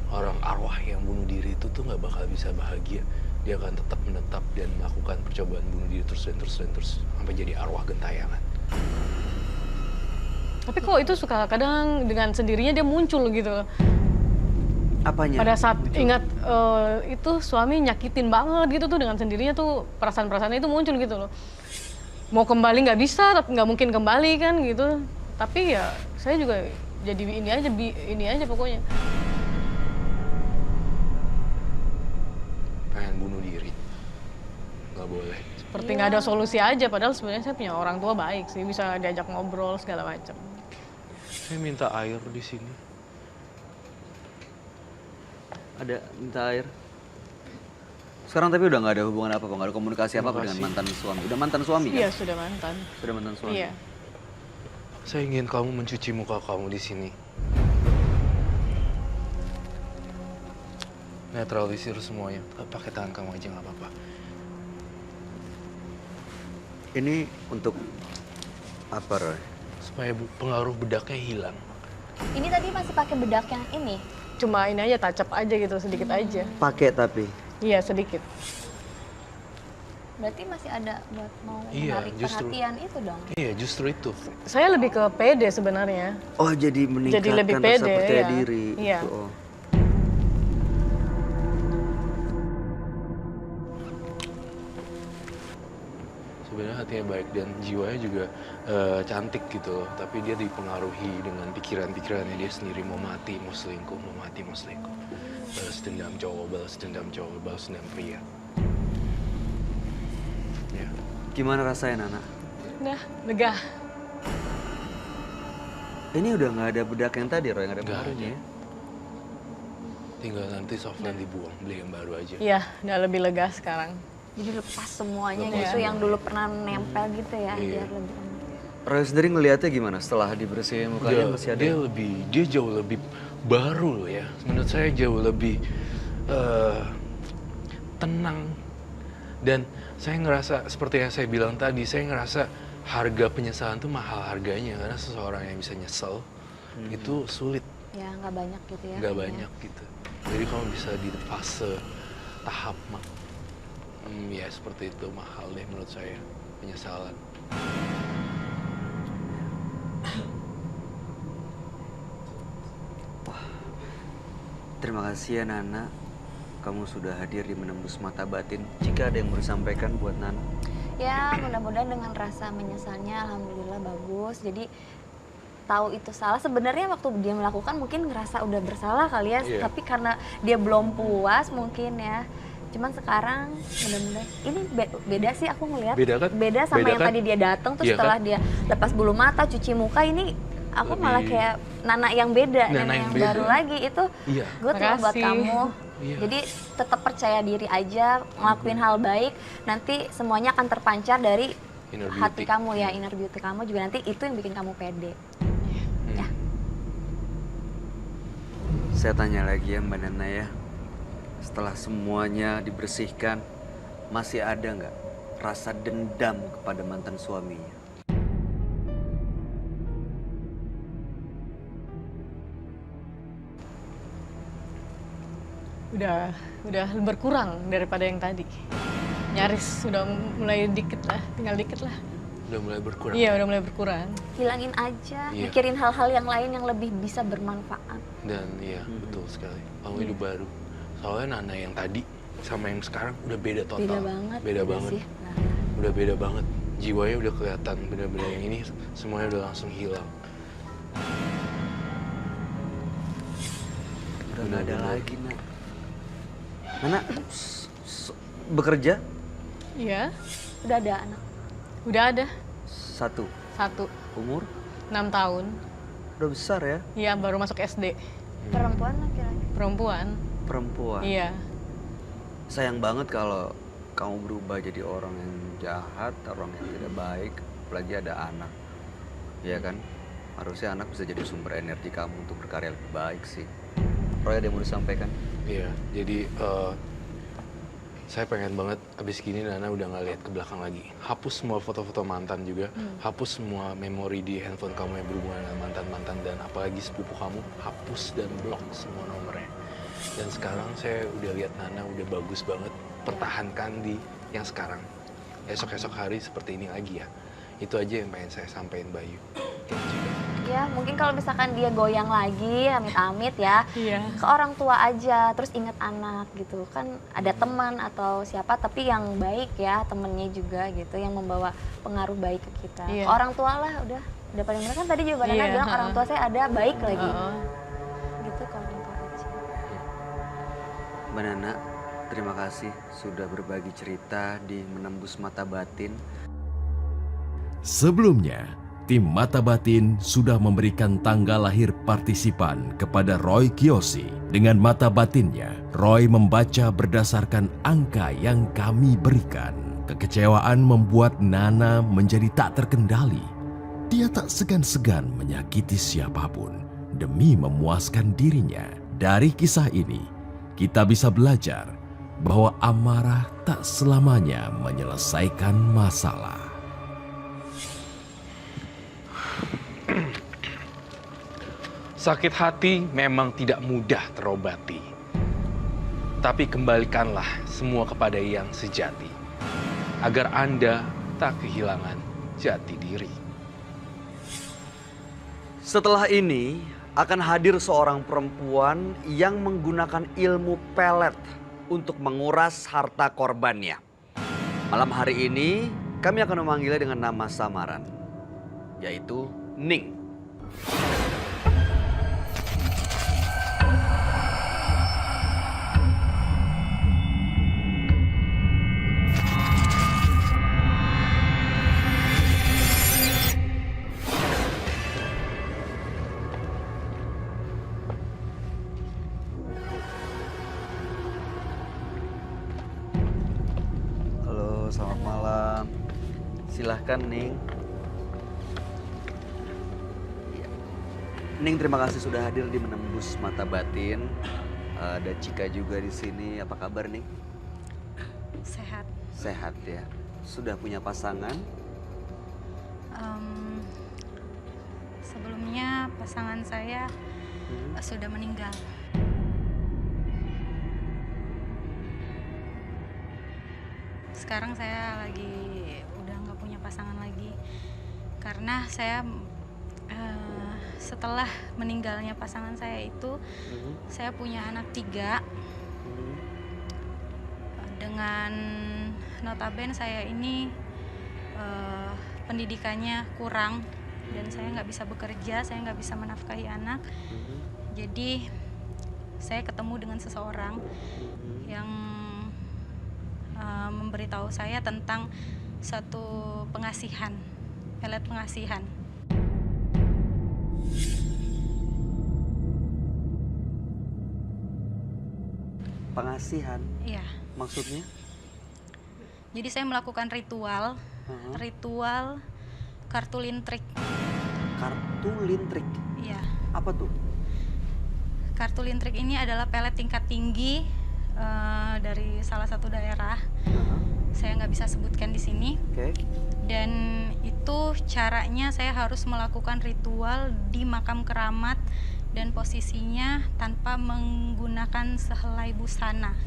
S5: Orang arwah yang bunuh diri itu tuh nggak bakal bisa bahagia. Dia akan tetap menetap dan melakukan percobaan bunuh diri terus dan terus dan terus sampai jadi arwah gentayangan.
S3: Tapi kok itu suka kadang dengan sendirinya dia muncul gitu.
S1: Apanya?
S3: Pada saat ingat itu suami nyakitin banget gitu tuh, dengan sendirinya tuh perasaan-perasaannya itu muncul gitu loh. Mau kembali nggak bisa, nggak mungkin kembali kan gitu. Tapi ya saya juga jadi ini aja pokoknya.
S5: Pengen bunuh diri. Nggak boleh.
S3: Seperti nggak ada solusi aja, padahal sebenarnya saya punya orang tua baik sih, bisa diajak ngobrol segala macam.
S5: Saya minta air di sini.
S1: Ada minta air. Sekarang tapi udah nggak ada hubungan apa-apa, nggak ada komunikasi apa-apa dengan mantan suami. Udah mantan suami kan?
S3: Iya, sudah mantan.
S1: Sudah mantan suami.
S3: Iya.
S5: Saya ingin kamu mencuci muka kamu di sini. Netralisir semuanya. Pakai tangan kamu aja nggak apa-apa.
S1: Ini untuk apa Roy?
S5: Supaya pengaruh bedaknya hilang.
S2: Ini tadi masih pakai bedak yang ini.
S3: Cuma ini aja, touch up aja gitu, sedikit aja.
S1: Pakai tapi.
S3: Iya, sedikit.
S2: Berarti masih ada buat mau
S5: Iya,
S2: menarik
S5: justru.
S2: perhatian itu dong.
S5: Iya, justru itu.
S3: Saya lebih ke pede sebenarnya.
S1: Oh jadi meningkatkan
S3: lebih
S1: rasa
S3: pede,
S1: percaya
S3: iya.
S1: diri.
S3: Iya.
S1: Itu, oh.
S5: Sebenarnya hatinya baik dan jiwanya juga cantik gitu loh. Tapi dia dipengaruhi dengan pikiran-pikirannya dia sendiri, mau mati, mau selingkuh, mau mati, mau selingkuh. Balas dendam cowok, balas dendam cowok, balas dendam pria. Ya.
S1: Gimana rasanya Nana?
S3: Udah, lega.
S1: Ini udah nggak ada bedak yang tadi Roy, nggak ada
S5: Nggak
S1: pengaruhnya.
S5: ada. Tinggal nanti Soflan dibuang, beli yang baru aja.
S3: Iya, udah lebih lega sekarang.
S2: Jadi lepas semuanya
S5: Lepas
S2: gitu
S5: semua.
S2: yang dulu pernah nempel gitu ya,
S5: Iya.
S2: biar lebih enak.
S1: Roy sendiri ngelihatnya gimana setelah dibersihin mukanya masih ada?
S5: Dia jauh lebih baru loh ya. Menurut saya jauh lebih tenang. Dan saya ngerasa seperti yang saya bilang tadi, saya ngerasa harga penyesalan tuh mahal harganya karena seseorang yang bisa nyesel itu sulit.
S2: Ya nggak banyak gitu ya.
S5: Nggak banyak gitu. Jadi kalau bisa di fase tahap ya seperti itu mahal deh menurut saya penyesalan.
S1: Terima kasih ya Nana, kamu sudah hadir di Menembus Mata Batin. Jika ada yang mau disampaikan buat Nana.
S2: Ya mudah-mudahan dengan rasa menyesalnya alhamdulillah bagus. Jadi tahu itu salah, sebenarnya waktu dia melakukan mungkin ngerasa udah bersalah kali ya, tapi karena dia belum puas mungkin ya. Cuman sekarang mudah-mudahan ini beda sih aku ngelihat. Beda sama yang tadi dia datang terus setelah dia lepas bulu mata, cuci muka, ini aku malah kayak Nana yang beda, Nana yang baru lagi itu. Gue tuh buat kamu. Jadi tetap percaya diri aja, ngelakuin hal baik, nanti semuanya akan terpancar dari hati kamu ya, inner beauty kamu juga nanti itu yang bikin kamu pede. Ya.
S1: Saya tanya lagi ya Mbak Nana ya, setelah semuanya dibersihkan, masih ada nggak rasa dendam kepada mantan suaminya?
S3: Udah berkurang daripada yang tadi. Nyaris sudah mulai dikit lah, tinggal dikit lah.
S5: Udah mulai berkurang.
S3: Iya, udah mulai berkurang.
S2: Hilangin aja, mikirin hal-hal yang lain yang lebih bisa bermanfaat.
S5: Dan iya, betul sekali. Kamu hidup baru. Soalnya Nana yang tadi sama yang sekarang udah beda total.
S2: Beda banget.
S5: Beda banget.
S2: Sih.
S5: Udah beda banget. Jiwanya udah kelihatan, bener-bener yang ini semuanya udah langsung hilang.
S1: Udah nggak ada lagi, Nak. Nana bekerja?
S3: Iya.
S2: Udah ada anak?
S3: Udah ada.
S1: Satu. Umur?
S3: 6 tahun.
S1: Udah besar ya?
S3: Iya, baru masuk SD.
S2: Perempuan laki-laki?
S3: Perempuan. Iya.
S1: Sayang banget kalau kamu berubah jadi orang yang jahat, orang yang tidak baik, apalagi ada anak. Iya kan? Harusnya anak bisa jadi sumber energi kamu untuk berkarya lebih baik sih. Roy, ada yang mau disampaikan?
S5: Iya, jadi saya pengen banget abis gini Nana udah nggak lihat ke belakang lagi. Hapus semua foto-foto mantan juga, hapus semua memori di handphone kamu yang berhubungan dengan mantan-mantan dan apalagi sepupu kamu, hapus dan blok semua nomornya. Dan sekarang saya udah lihat Nana udah bagus banget, pertahankan di yang sekarang. Esok-esok hari seperti ini lagi ya. Itu aja yang pengen saya sampaikan Bayu.
S2: Ya, mungkin kalau misalkan dia goyang lagi, amit-amit ya, ke orang tua aja, terus ingat anak gitu. Kan ada teman atau siapa, tapi yang baik ya, temennya juga gitu, yang membawa pengaruh baik ke kita. Ke orang tua lah, udah paling benar kan tadi jawabannya bilang orang tua saya ada, baik lagi. Gitu kalau orang tua aja.
S1: Mbak Nana, terima kasih sudah berbagi cerita di Menembus Mata Batin.
S4: Sebelumnya, tim Mata Batin sudah memberikan tanggal lahir partisipan kepada Roy Kiyoshi. Dengan mata batinnya, Roy membaca berdasarkan angka yang kami berikan. Kekecewaan membuat Nana menjadi tak terkendali. Dia tak segan-segan menyakiti siapapun demi memuaskan dirinya. Dari kisah ini, kita bisa belajar bahwa amarah tak selamanya menyelesaikan masalah.
S5: Sakit hati memang tidak mudah terobati. Tapi kembalikanlah semua kepada yang sejati, agar Anda tak kehilangan jati diri.
S1: Setelah ini akan hadir seorang perempuan yang menggunakan ilmu pelet untuk menguras harta korbannya. Malam hari ini kami akan memanggilnya dengan nama samaran, yaitu Ning.
S6: Halo, selamat malam.
S1: Silahkan Ning. Ning, terima kasih sudah hadir di Menembus Mata Batin. Ada Cika juga di sini. Apa kabar, Ning?
S6: Sehat.
S1: Sehat ya. Sudah punya pasangan?
S6: Sebelumnya pasangan saya sudah meninggal. Sekarang saya lagi udah nggak punya pasangan lagi karena saya setelah meninggalnya pasangan saya itu saya punya anak 3 dengan notabene saya ini pendidikannya kurang dan saya nggak bisa bekerja, saya nggak bisa menafkahi anak. Jadi saya ketemu dengan seseorang yang memberitahu saya tentang satu pengasihan, pelet pengasihan.
S1: Pengasihan?
S6: Iya.
S1: Maksudnya?
S6: Jadi saya melakukan ritual kartu lintrik.
S1: Kartu lintrik?
S6: Iya.
S1: Apa tuh?
S6: Kartu lintrik ini adalah pelet tingkat tinggi dari salah satu daerah. Saya nggak bisa sebutkan di sini.
S1: Oke.
S6: Dan itu caranya saya harus melakukan ritual di makam keramat dan posisinya tanpa menggunakan sehelai busana.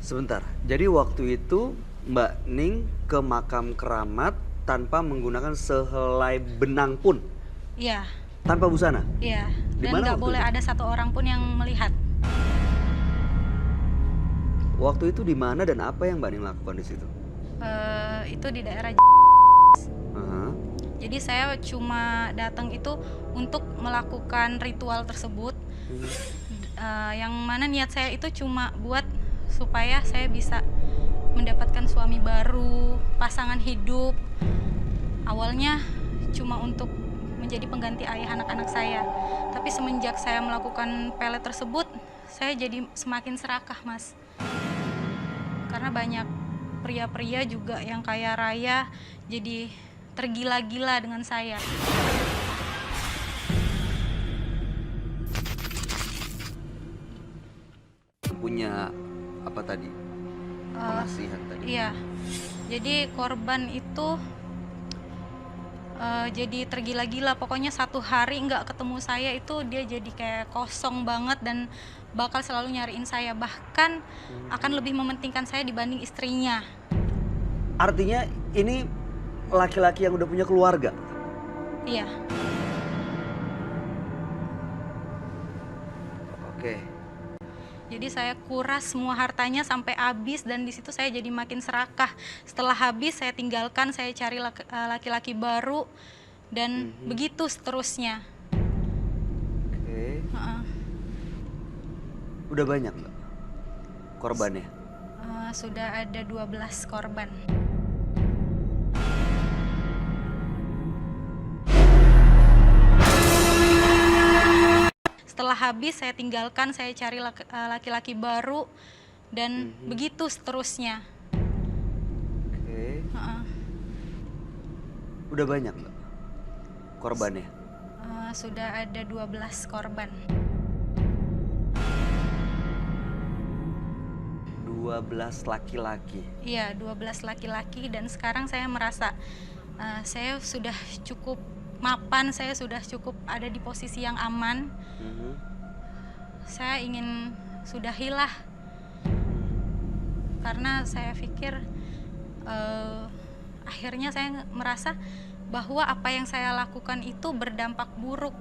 S1: Sebentar, jadi waktu itu Mbak Ning ke makam keramat tanpa menggunakan sehelai benang pun?
S6: Iya,
S1: Tanpa busana?
S6: iya.
S1: Di
S6: Dan
S1: mana
S6: nggak
S1: waktu
S6: boleh
S1: itu?
S6: ada satu orang pun yang melihat.
S1: Waktu itu di mana dan apa yang Mbak Ning lakukan di situ?
S6: Itu di daerah.
S1: Aha.
S6: Jadi saya cuma datang itu untuk melakukan ritual tersebut. Yang mana niat saya itu cuma buat supaya saya bisa mendapatkan suami baru, pasangan hidup. Awalnya cuma untuk menjadi pengganti ayah anak-anak saya. Tapi semenjak saya melakukan pelet tersebut, saya jadi semakin serakah, Mas. Karena banyak pria-pria juga yang kaya raya jadi tergila-gila dengan saya.
S1: Punya apa tadi? Pengasihan tadi.
S6: Iya, jadi korban itu jadi tergila-gila. Pokoknya satu hari nggak ketemu saya itu dia jadi kayak kosong banget dan bakal selalu nyariin saya. Bahkan akan lebih mementingkan saya dibanding istrinya.
S1: Artinya ini laki-laki yang udah punya keluarga?
S6: Iya,
S1: Oke.
S6: jadi saya kuras semua hartanya sampai habis dan di situ saya jadi makin serakah. Setelah habis saya tinggalkan, saya cari laki-laki baru dan begitu seterusnya.
S1: Oke.
S6: Heeh.
S1: Udah banyak nggak korbannya?
S6: Sudah ada 12 korban. Setelah habis saya tinggalkan, saya cari laki-laki baru dan begitu seterusnya.
S1: Oke.
S6: Heeh.
S1: Udah banyak nggak korbannya?
S6: Sudah ada 12 korban.
S1: 12 laki-laki.
S6: Iya, 12 laki-laki dan sekarang saya merasa saya sudah cukup mapan, saya sudah cukup ada di posisi yang aman. Saya ingin sudahilah karena saya pikir akhirnya saya merasa bahwa apa yang saya lakukan itu berdampak buruk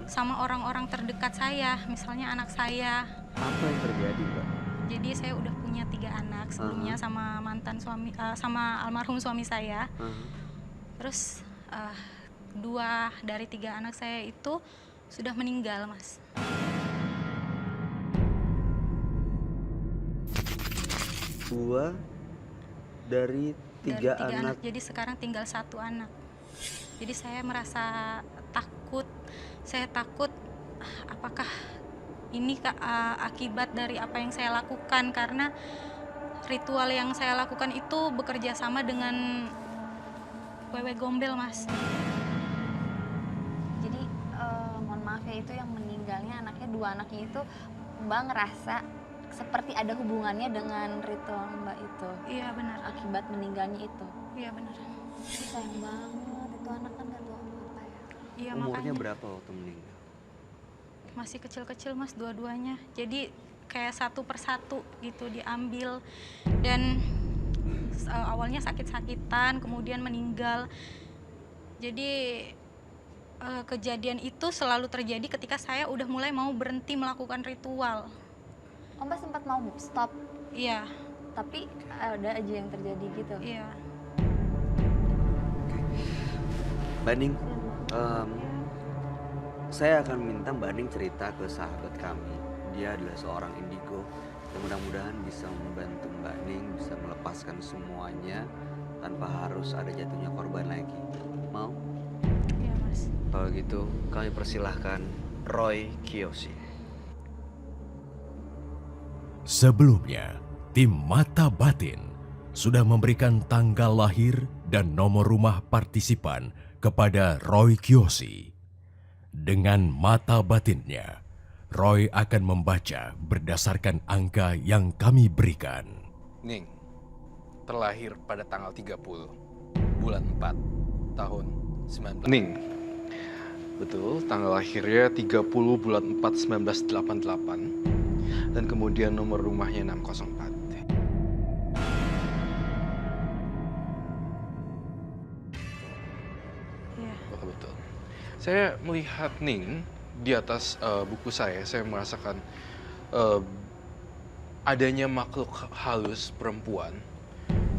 S6: sama orang-orang terdekat saya, misalnya anak saya.
S1: Apa yang terjadi, Mbak?
S6: Jadi saya udah punya 3 anak sebelumnya sama mantan suami, sama almarhum suami saya. Terus 2 dari 3 anak saya itu sudah meninggal, Mas.
S1: Dua dari tiga
S6: Dari 3
S1: anak.
S6: jadi sekarang tinggal 1 anak. Jadi saya merasa takut. Saya takut apakah ini akibat dari apa yang saya lakukan, karena ritual yang saya lakukan itu bekerja sama dengan wewe gombel, Mas.
S2: Jadi mohon maaf ya, itu yang meninggalnya anaknya, 2 anaknya itu Mbak ngerasa seperti ada hubungannya dengan ritual Mbak itu
S6: Iya benar.
S2: akibat meninggalnya itu.
S6: Iya benar.
S2: Sayang banget, itu anak kan gak tahu apa-apa ya.
S6: Iya
S1: Umurnya
S6: makanya.
S1: berapa waktu meninggal?
S6: Masih kecil-kecil, Mas, dua-duanya. Jadi kayak satu persatu gitu diambil, dan awalnya sakit-sakitan kemudian meninggal. Jadi kejadian itu selalu terjadi ketika saya udah mulai mau berhenti melakukan ritual.
S2: Oh, Mbak sempat mau stop,
S6: Iya,
S2: tapi ada aja yang terjadi gitu.
S6: iya.
S1: Mbak Ning, saya akan minta Mbak Ning cerita ke sahabat kami. Dia adalah seorang indigo yang mudah-mudahan bisa membantu Mbak Ning bisa melepaskan semuanya tanpa harus ada jatuhnya korban lagi. Mau?
S6: Iya, Mas.
S1: Kalau gitu, kami persilahkan Roy Kiyoshi.
S4: Sebelumnya, tim Mata Batin sudah memberikan tanggal lahir dan nomor rumah partisipan kepada Roy Kiyoshi. Dengan mata batinnya, Roy akan membaca berdasarkan angka yang kami berikan.
S5: Ning, terlahir pada tanggal 30 bulan 4 tahun 19. Ning, betul, tanggal lahirnya 30 bulan 4 1988 dan kemudian nomor rumahnya 604.
S6: Iya.
S5: Betul. Saya melihat Ning di atas buku saya merasakan adanya makhluk halus perempuan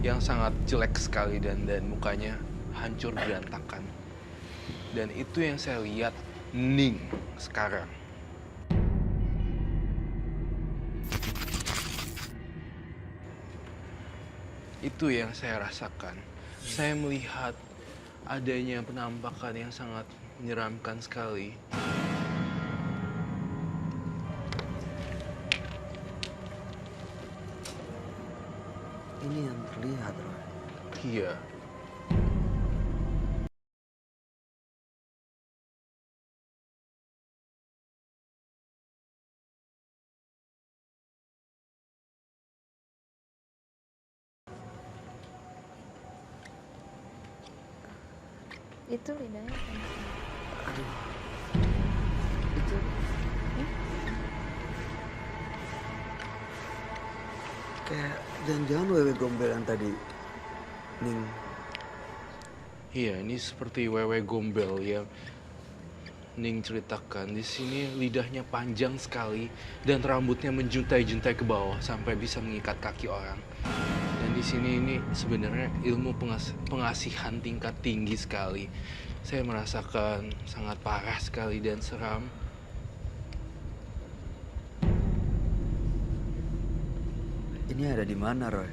S5: yang sangat jelek sekali dan mukanya hancur berantakan. Dan itu yang saya lihat Ning sekarang. Itu yang saya rasakan. Saya melihat adanya penampakan yang sangat menyeramkan sekali.
S1: Ini yang terlihat, Roy.
S5: Iya.
S2: Itu lidahnya kan.
S1: Itu kayak jangan-jangan wewe gombel yang tadi Ning.
S5: Iya, ini seperti wewe gombel yang Ning ceritakan. Di sini lidahnya panjang sekali dan rambutnya menjuntai-juntai ke bawah sampai bisa mengikat kaki orang. Dan di sini ini sebenarnya ilmu pengasihan tingkat tinggi sekali. Saya merasakan sangat parah sekali dan seram.
S1: Ini ada di mana, Roy?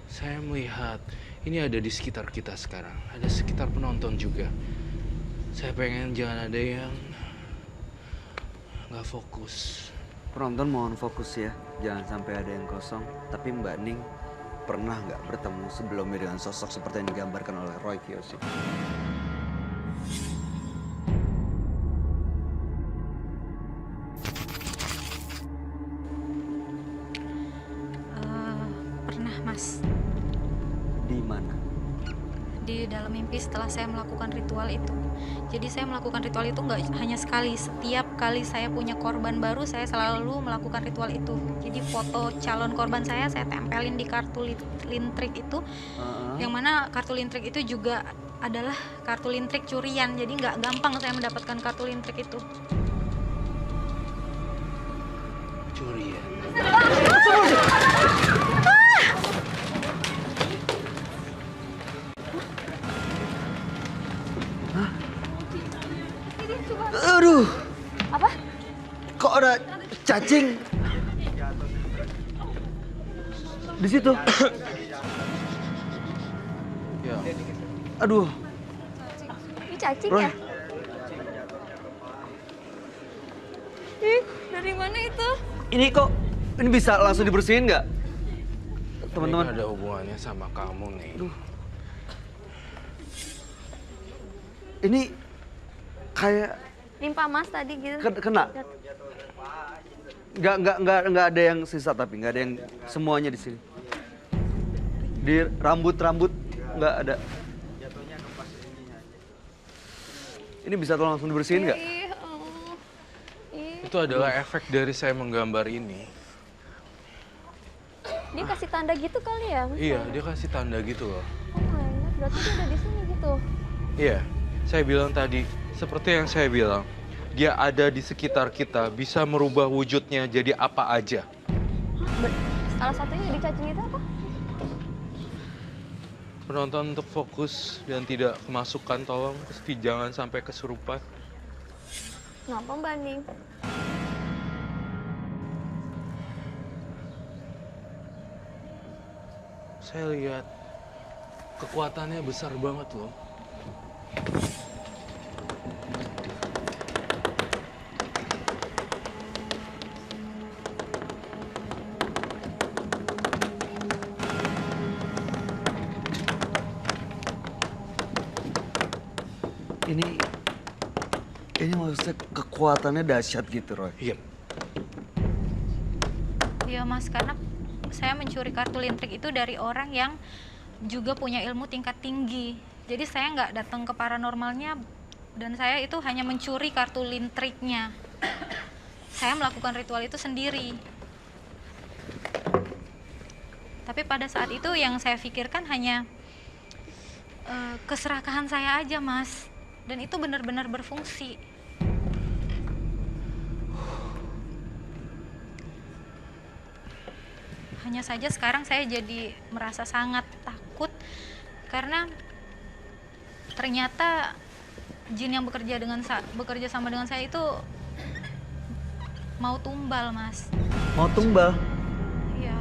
S5: Saya melihat ini ada di sekitar kita sekarang. Ada sekitar penonton juga. Saya pengen jangan ada yang nggak fokus.
S1: Penonton mohon fokus ya, jangan sampai ada yang kosong. Tapi Mbak Ning pernah nggak bertemu sebelumnya dengan sosok seperti yang digambarkan oleh Roy Kiyoshi?
S6: Pernah, Mas.
S1: Di mana?
S6: Di dalam mimpi setelah saya melakukan ritual itu. Jadi saya melakukan ritual itu nggak hanya sekali. Setiap kali saya punya korban baru, saya selalu melakukan ritual itu. Jadi foto calon korban saya tempelin di kartu lintrik itu. Yang mana kartu lintrik itu juga adalah kartu lintrik curian. Jadi nggak gampang saya mendapatkan kartu lintrik itu.
S5: Curian.
S1: Aduh,
S2: Apa?
S1: kok ada cacing di situ?
S5: Ya.
S1: Aduh,
S2: Ini cacing
S1: Roy.
S2: ya? Ih, dari mana itu?
S1: Ini kok ini bisa langsung dibersihin nggak,
S5: Ini
S1: teman-teman?
S5: ada hubungannya sama kamu nih.
S1: Ini kayak
S2: Nimpa Mas tadi gitu.
S1: kena. Nggak ada yang sisa tapi nggak ada yang semuanya di sini. Di rambut nggak ada. Ini bisa tolong langsung dibersihin nggak?
S2: Ih, oh. Ih.
S5: Itu adalah efek dari saya menggambar ini.
S2: Dia kasih tanda gitu kali ya? Mas?
S5: Iya, dia kasih tanda gitu loh.
S2: Oh my god, berarti dia udah di sini gitu.
S5: Iya, saya bilang tadi, seperti yang saya bilang, dia ada di sekitar kita, bisa merubah wujudnya jadi apa aja.
S2: Salah satunya dicacing itu apa?
S5: Penonton untuk fokus dan tidak kemasukan, tolong. Jangan sampai kesurupan.
S2: Kenapa Mbak Ning?
S5: Saya lihat kekuatannya besar banget loh.
S1: Ini maksudnya kekuatannya dahsyat gitu, Roy.
S5: Iya.
S6: Iya Mas, karena saya mencuri kartu lintrik itu dari orang yang juga punya ilmu tingkat tinggi. Jadi saya nggak datang ke paranormalnya dan saya itu hanya mencuri kartu lintriknya. Saya melakukan ritual itu sendiri. Tapi pada saat itu yang saya pikirkan hanya keserakahan saya aja Mas. Dan itu benar-benar berfungsi. Hanya saja sekarang saya jadi merasa sangat takut karena ternyata jin yang bekerja sama dengan saya itu mau tumbal, Mas.
S1: Mau tumbal?
S6: Iya.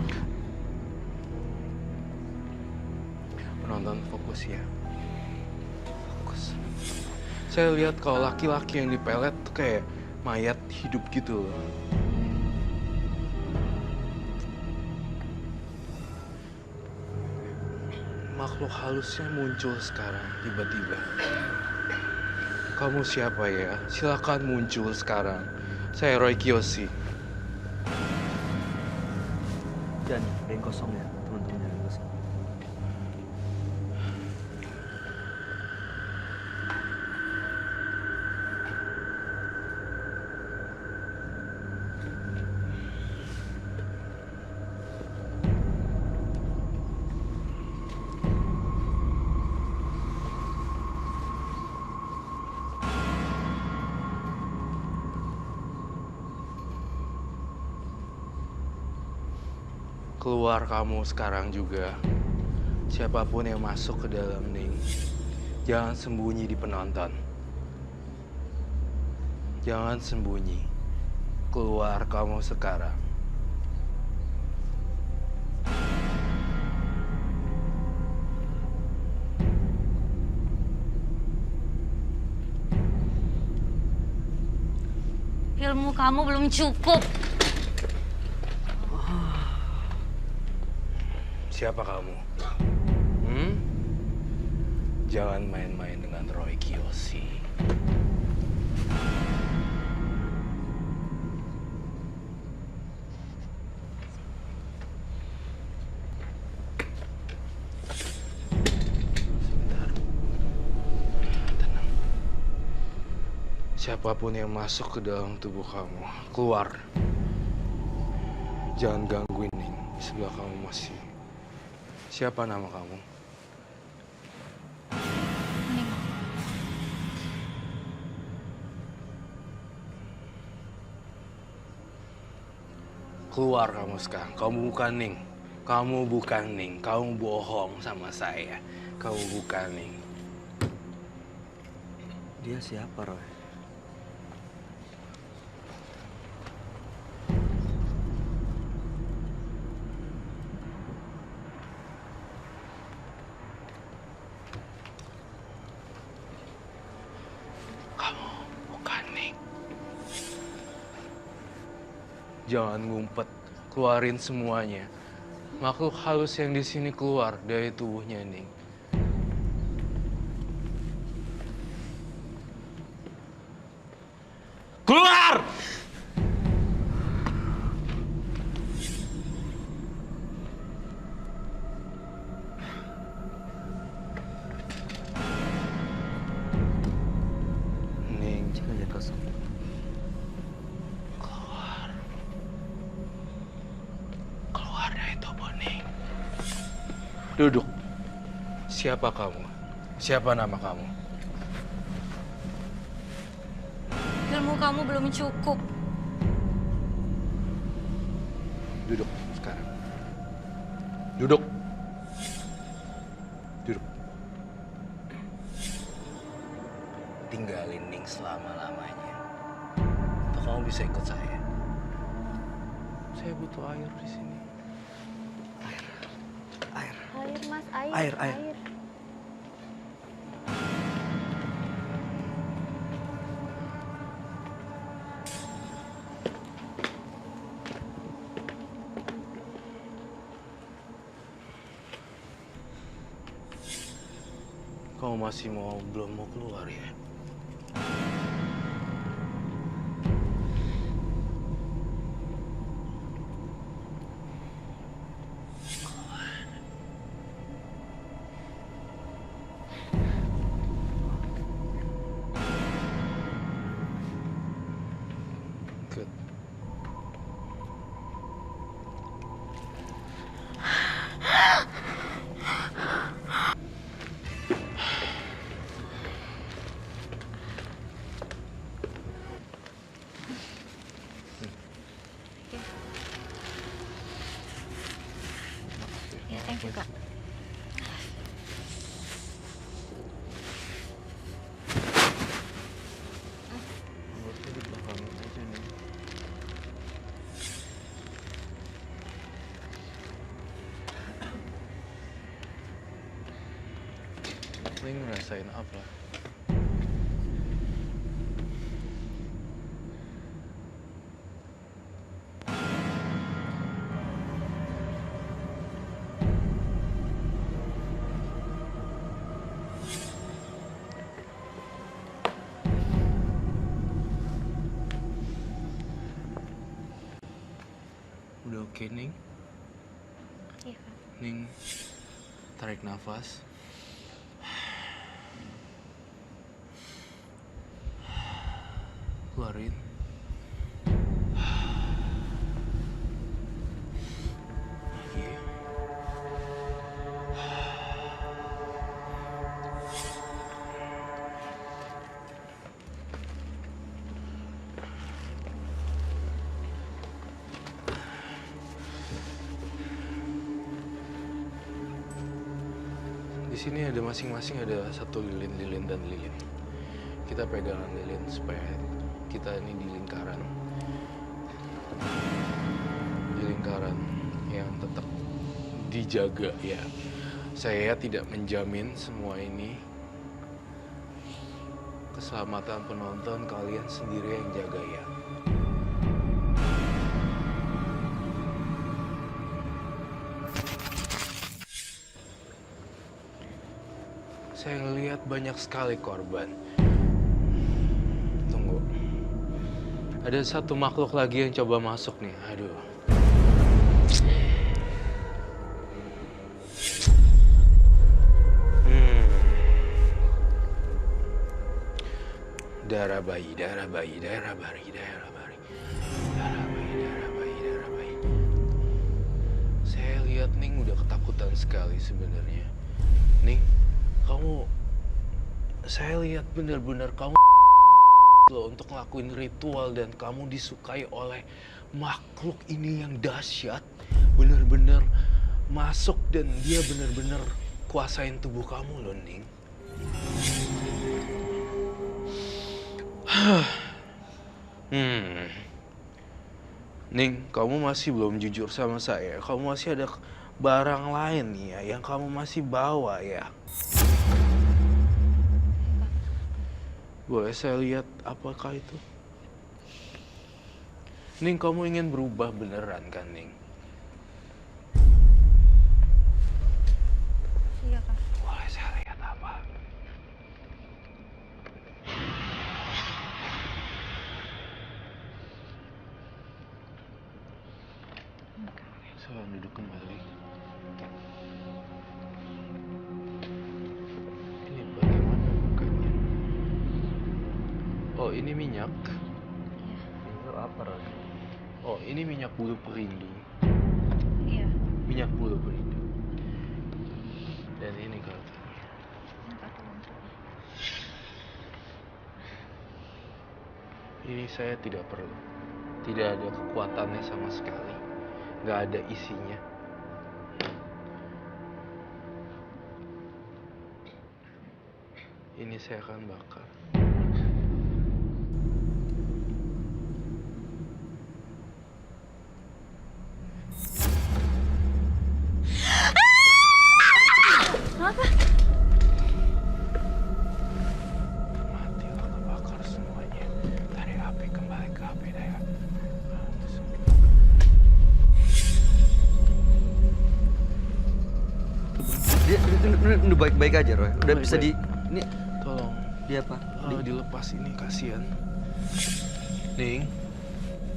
S5: Penonton fokus ya. Fokus. Saya lihat kalau laki-laki yang dipelet tuh kayak mayat hidup gitu loh. Makhluk halusnya muncul sekarang tiba-tiba. Kamu siapa ya? Silakan muncul sekarang. Saya Roy Kiyoshi.
S1: Jangan ada yang kosong ya, teman-teman, yang kosong.
S5: Keluar kamu sekarang juga. Siapapun yang masuk ke dalam Ning, jangan sembunyi di penonton. Jangan sembunyi. Keluar kamu sekarang.
S6: Ilmu kamu belum cukup.
S5: Siapa kamu? Jangan main-main dengan Roy Kiyoshi. Sebentar. Tenang. Siapapun yang masuk ke dalam tubuh kamu, keluar. Jangan gangguin Ning. Di sebelah kamu masih. Siapa nama kamu?
S6: Ning.
S5: Keluar kamu sekarang. Kamu bukan Ning. Kamu bukan Ning. Kamu bohong sama saya. Kamu bukan Ning.
S1: Dia siapa, Roy?
S5: Kamu bukan Ning. Jangan ngumpet. Keluarin semuanya. Makhluk halus yang di sini keluar dari tubuhnya Ning. sebenarnya itu, Boning. Duduk. Siapa kamu? Siapa nama kamu?
S6: Ilmu kamu belum cukup.
S5: Duduk sekarang. Duduk. Duduk. Tinggalin Ning selama-lamanya. Atau kamu bisa ikut saya. Saya butuh air di sini. Air.
S2: Air mas, air.
S1: Air.
S5: Kamu masih belum mau keluar ya? Good.
S6: Ya, thank you kak.
S5: Buatnya di belakang aja nih. Ning ngerasain apa? Udah oke, Ning?
S6: Iya kak.
S5: Ning, tarik nafas. Keluarin. Lagi. Di sini ada masing-masing ada satu lilin dan lilin. Kita pegangan lilin supaya kita ini di lingkaran yang tetap dijaga ya. Saya tidak menjamin semua ini. Keselamatan penonton kalian sendiri yang jaga ya. Saya ngelihat banyak sekali korban. Tunggu. Ada satu makhluk lagi yang coba masuk nih. Aduh. Darah bayi. Saya lihat Ning udah ketakutan sekali sebenarnya. Ning, saya lihat benar-benar kamu loh untuk ngelakuin ritual dan kamu disukai oleh makhluk ini yang dahsyat. Benar-benar masuk dan dia benar-benar kuasain tubuh kamu loh, Ning. Ning, kamu masih belum jujur sama saya. Kamu masih ada barang lain nih ya yang kamu masih bawa ya. Boleh saya lihat apakah itu? Ning, kamu ingin berubah beneran kan, Ning?
S6: Iya kak.
S5: Boleh saya lihat apa? Saya duduk kembali. Ini bagaimana mukanya? Oh, ini minyak.
S6: Iya.
S5: Itu apa rasanya? Oh, ini minyak bulu perindu.
S6: Iya.
S5: minyak bulu perindu. Dan ini kartunya. Ini saya tidak perlu. Tidak ada kekuatannya sama sekali. Nggak ada isinya. Ini saya akan bakar. Mati lah, kebakar semuanya. Dari api kembali ke api daya.
S1: Dia udah baik-baik aja, Roy. Udah bisa di...
S5: Baik-baik.
S1: Ini
S5: Tolong.
S1: dia apa?
S5: Dilepas ini, kasihan. Ning.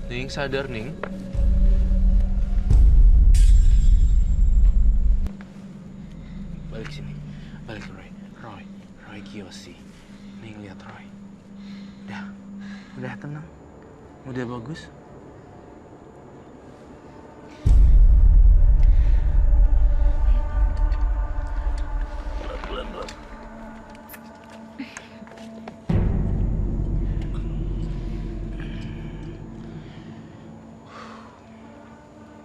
S5: Ning, sadar, Ning. Balik sini. Balik, Roy. Roy Kiyoshi. Ning, lihat Roy. Udah tenang. Udah bagus. Pelan-pelan.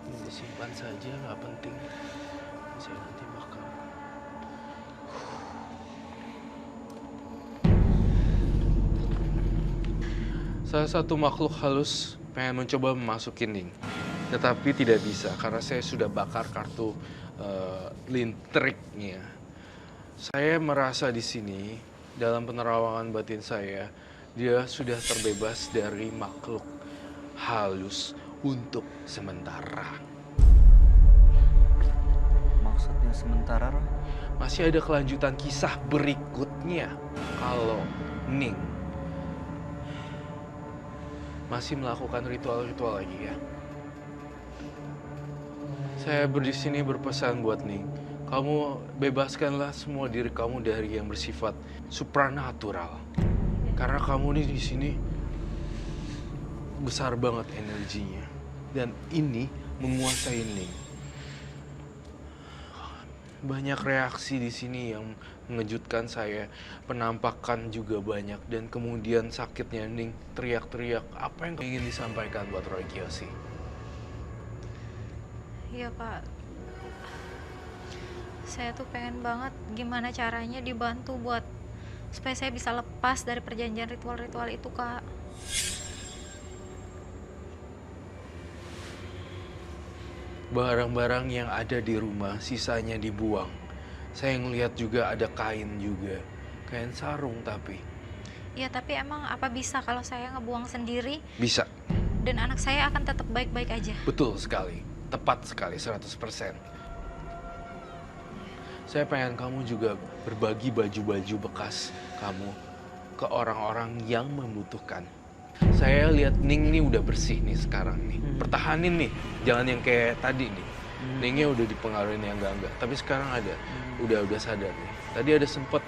S5: Ini disimpan saja, nggak penting. Saya nanti bakar. Salah satu makhluk halus pengen mencoba memasukin Ning, tetapi tidak bisa karena saya sudah bakar kartu lintriknya. Saya merasa di sini dalam penerawangan batin saya, dia sudah terbebas dari makhluk halus untuk sementara.
S1: Maksudnya sementara, Roy?
S5: Masih ada kelanjutan kisah berikutnya kalau Ning masih melakukan ritual-ritual lagi ya. Saya di sini berpesan buat Ning, kamu bebaskanlah semua diri kamu dari yang bersifat supranatural. Karena kamu nih di sini besar banget energinya dan ini menguasai Ning. Banyak reaksi di sini yang mengejutkan saya, penampakan juga banyak, dan kemudian sakitnya Ning teriak-teriak. Apa yang ingin disampaikan buat Roy Kiyoshi?
S6: Iya Pak, saya tuh pengen banget gimana caranya dibantu buat supaya saya bisa lepas dari perjanjian ritual-ritual itu Kak.
S5: Barang-barang yang ada di rumah sisanya dibuang. Saya ngelihat juga ada kain juga, kain sarung tapi.
S6: Iya tapi emang apa bisa kalau saya ngebuang sendiri
S5: Bisa,
S6: dan anak saya akan tetap baik-baik aja?
S5: betul sekali, tepat sekali 100%. Saya pengen kamu juga berbagi baju-baju bekas kamu ke orang-orang yang membutuhkan. Saya lihat Ning nih udah bersih nih sekarang nih. Pertahanin nih, jangan yang kayak tadi nih. Ningnya udah dipengaruhi yang enggak. Tapi sekarang ada, udah sadar nih. Tadi ada sempet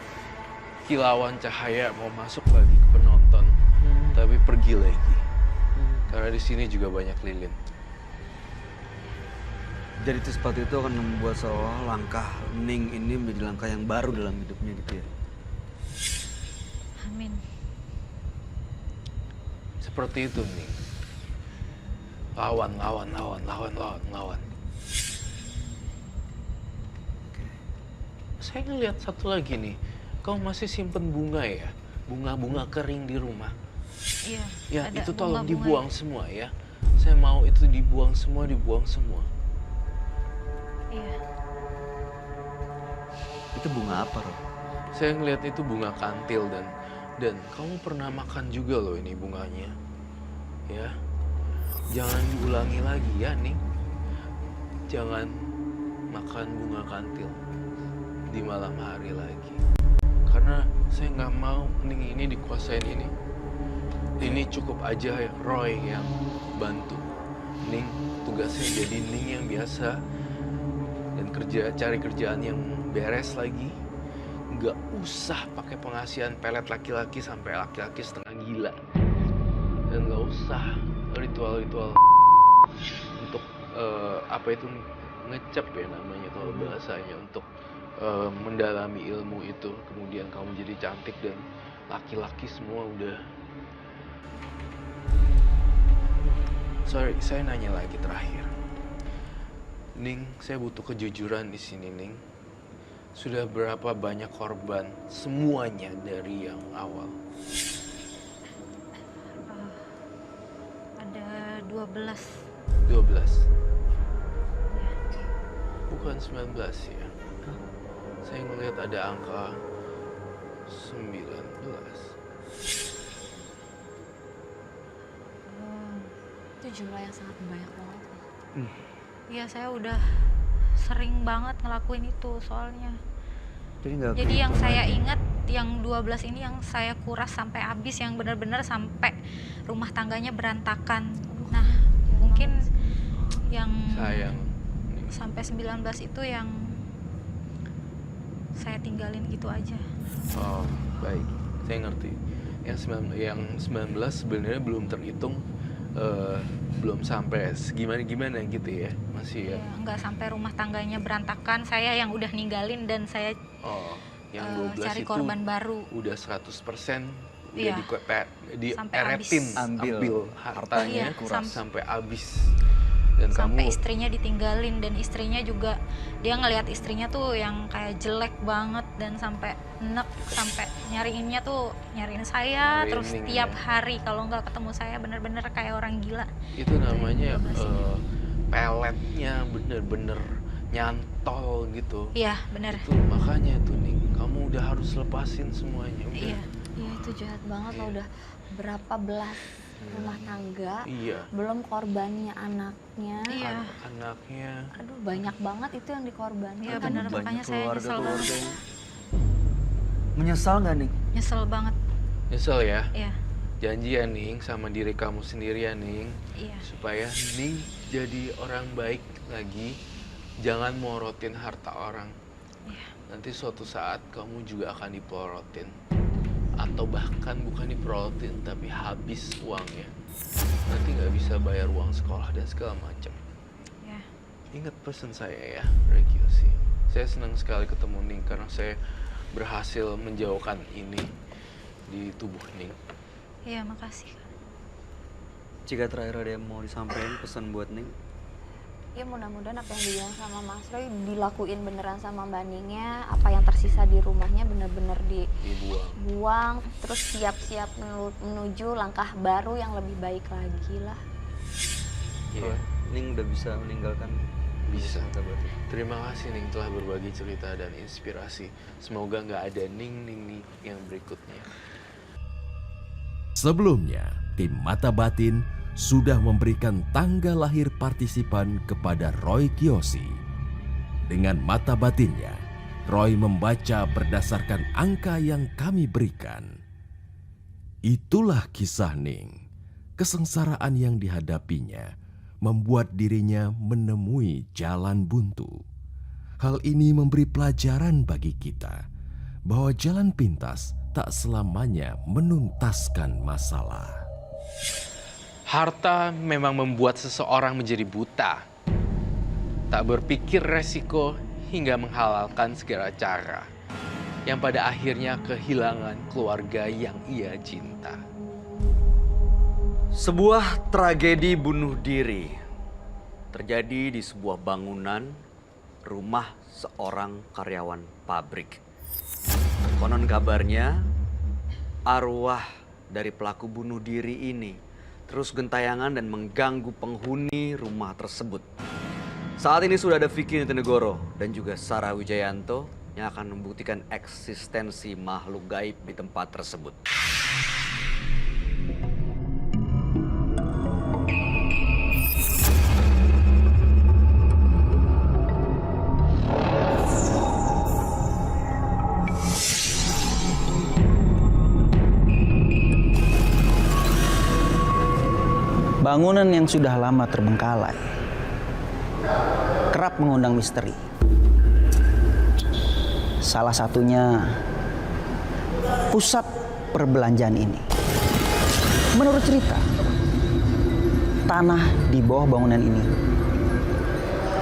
S5: kilauan cahaya mau masuk lagi ke penonton, tapi pergi lagi. Karena di sini juga banyak lilin.
S1: Jadi itu sepatu itu akan membuat seolah langkah Ning ini menjadi langkah yang baru dalam hidupnya gitu ya.
S6: Amin.
S5: Seperti itu nih. Lawan. Saya ngeliat satu lagi nih. Kau masih simpen bunga ya? Bunga-bunga kering di rumah.
S6: Iya.
S5: Ya,
S6: ada
S5: itu tolong
S6: bunga-bunga.
S5: dibuang semua ya. Saya mau itu dibuang semua.
S6: Iya.
S1: Itu bunga apa, Roy?
S5: Saya ngeliat itu bunga kantil dan kamu pernah makan juga loh ini bunganya. Ya. Jangan diulangi lagi ya, Ning. Jangan makan bunga kantil di malam hari lagi. Karena saya nggak mau Ning ini dikuasain ini. Ini cukup aja ya Roy yang bantu. Ning tugasnya jadi Ning yang biasa dan cari kerjaan yang beres lagi. Nggak usah pakai pengasihan pelet laki-laki sampai laki-laki setengah gila. Dan nggak usah ritual-ritual untuk ngecep ya namanya kalau bahasanya untuk mendalami ilmu itu. Kemudian kamu jadi cantik dan laki-laki semua udah. Sorry, saya nanya lagi terakhir. Ning, saya butuh kejujuran di sini, Ning. Sudah berapa banyak korban semuanya dari yang awal?
S6: Ada 12.
S5: 12. Bukan 19 ya. Saya ngelihat ada angka 19.
S2: Itu jumlah yang sangat banyak banget.
S6: Iya, saya udah sering banget ngelakuin itu soalnya.
S1: Jadi
S6: Jadi yang saya ingat yang 12 ini yang saya kuras sampai habis, yang benar-benar sampai rumah tangganya berantakan. Nah, mungkin yang
S5: Sayang. Ning.
S6: sampai 19 itu yang saya tinggalin gitu aja.
S5: Oh, baik. Saya ngerti. Yang 19 sebenarnya belum terhitung, belum sampai segimana-gimana gitu ya. Masih ya.
S6: Ya, nggak sampai rumah tangganya berantakan, saya yang udah ninggalin dan saya
S5: Oh, yang 12
S6: cari
S5: itu
S6: korban baru.
S5: udah 100% udah
S6: Iya. Sampai
S5: dieretin,
S6: habis.
S5: ambil hartanya
S6: Iya,
S5: sampai habis. Dan
S6: Sampai
S5: kamu
S6: istrinya ditinggalin, dan istrinya juga dia ngelihat istrinya tuh yang kayak jelek banget dan sampai enek, sampai nyariinnya tuh nyariin saya
S5: Nyariin
S6: terus
S5: Ning,
S6: tiap
S5: ya.
S6: hari, kalau nggak ketemu saya bener-bener kayak orang gila.
S5: itu namanya
S6: 12 ini.
S5: peletnya bener-bener nyantol gitu.
S6: Iya bener.
S5: Itu makanya tuh Ning, kamu udah harus lepasin semuanya. Udah.
S6: Iya.
S2: Iya, itu jahat banget loh, udah berapa belas rumah tangga,
S5: Iya.
S2: belum korbannya anaknya.
S6: Iya.
S5: Anaknya.
S2: Aduh, banyak banget itu yang dikorbankan.
S6: Iya bener, makanya saya nyesel banget.
S1: Menyesal nggak nih?
S6: Nyesel banget.
S5: Nyesel ya?
S6: Iya.
S5: Janji ya Ning sama diri kamu sendiri ya Ning.
S6: Iya.
S5: Supaya Ning jadi orang baik lagi. Jangan morotin harta orang.
S6: Iya.
S5: Nanti suatu saat kamu juga akan diporotin. Atau bahkan bukan diporotin tapi habis uangnya. Nanti nggak bisa bayar uang sekolah dan segala macam.
S6: Iya.
S5: Ingat pesan saya ya, Regiosi. Saya senang sekali ketemu Ning karena saya berhasil menjauhkan ini di tubuh Ning.
S6: Iya, makasih.
S7: Jika terakhir ada yang mau disampaikan pesan buat Ning?
S2: Ya mudah-mudahan apa yang dibilang sama Mas Roy dilakuin beneran sama Mbak Ningnya. Apa yang tersisa di rumahnya bener-bener
S5: Dibuang.
S2: dibuang. Terus siap-siap menuju langkah baru yang lebih baik lagi lah.
S5: Iya,
S7: Ning udah bisa meninggalkan
S5: bisa.
S7: Mata Batin.
S5: Terima kasih Ning telah berbagi cerita dan inspirasi. Semoga nggak ada Ning yang berikutnya.
S4: Sebelumnya, tim Mata Batin sudah memberikan tanggal lahir partisipan kepada Roy Kiyoshi. Dengan mata batinnya, Roy membaca berdasarkan angka yang kami berikan. Itulah kisah Ning. Kesengsaraan yang dihadapinya membuat dirinya menemui jalan buntu. Hal ini memberi pelajaran bagi kita bahwa jalan pintas tak selamanya menuntaskan masalah.
S5: Harta memang membuat seseorang menjadi buta. Tak berpikir resiko hingga menghalalkan segala cara. Yang pada akhirnya kehilangan keluarga yang ia cinta.
S1: Sebuah tragedi bunuh diri terjadi di sebuah bangunan rumah seorang karyawan pabrik. Konon kabarnya arwah dari pelaku bunuh diri ini terus gentayangan dan mengganggu penghuni rumah tersebut. Saat ini sudah ada Vicky Nitinegoro dan juga Sarah Wijayanto yang akan membuktikan eksistensi makhluk gaib di tempat tersebut.
S8: Bangunan yang sudah lama terbengkalai kerap mengundang misteri. Salah satunya pusat perbelanjaan ini. Menurut cerita, tanah di bawah bangunan ini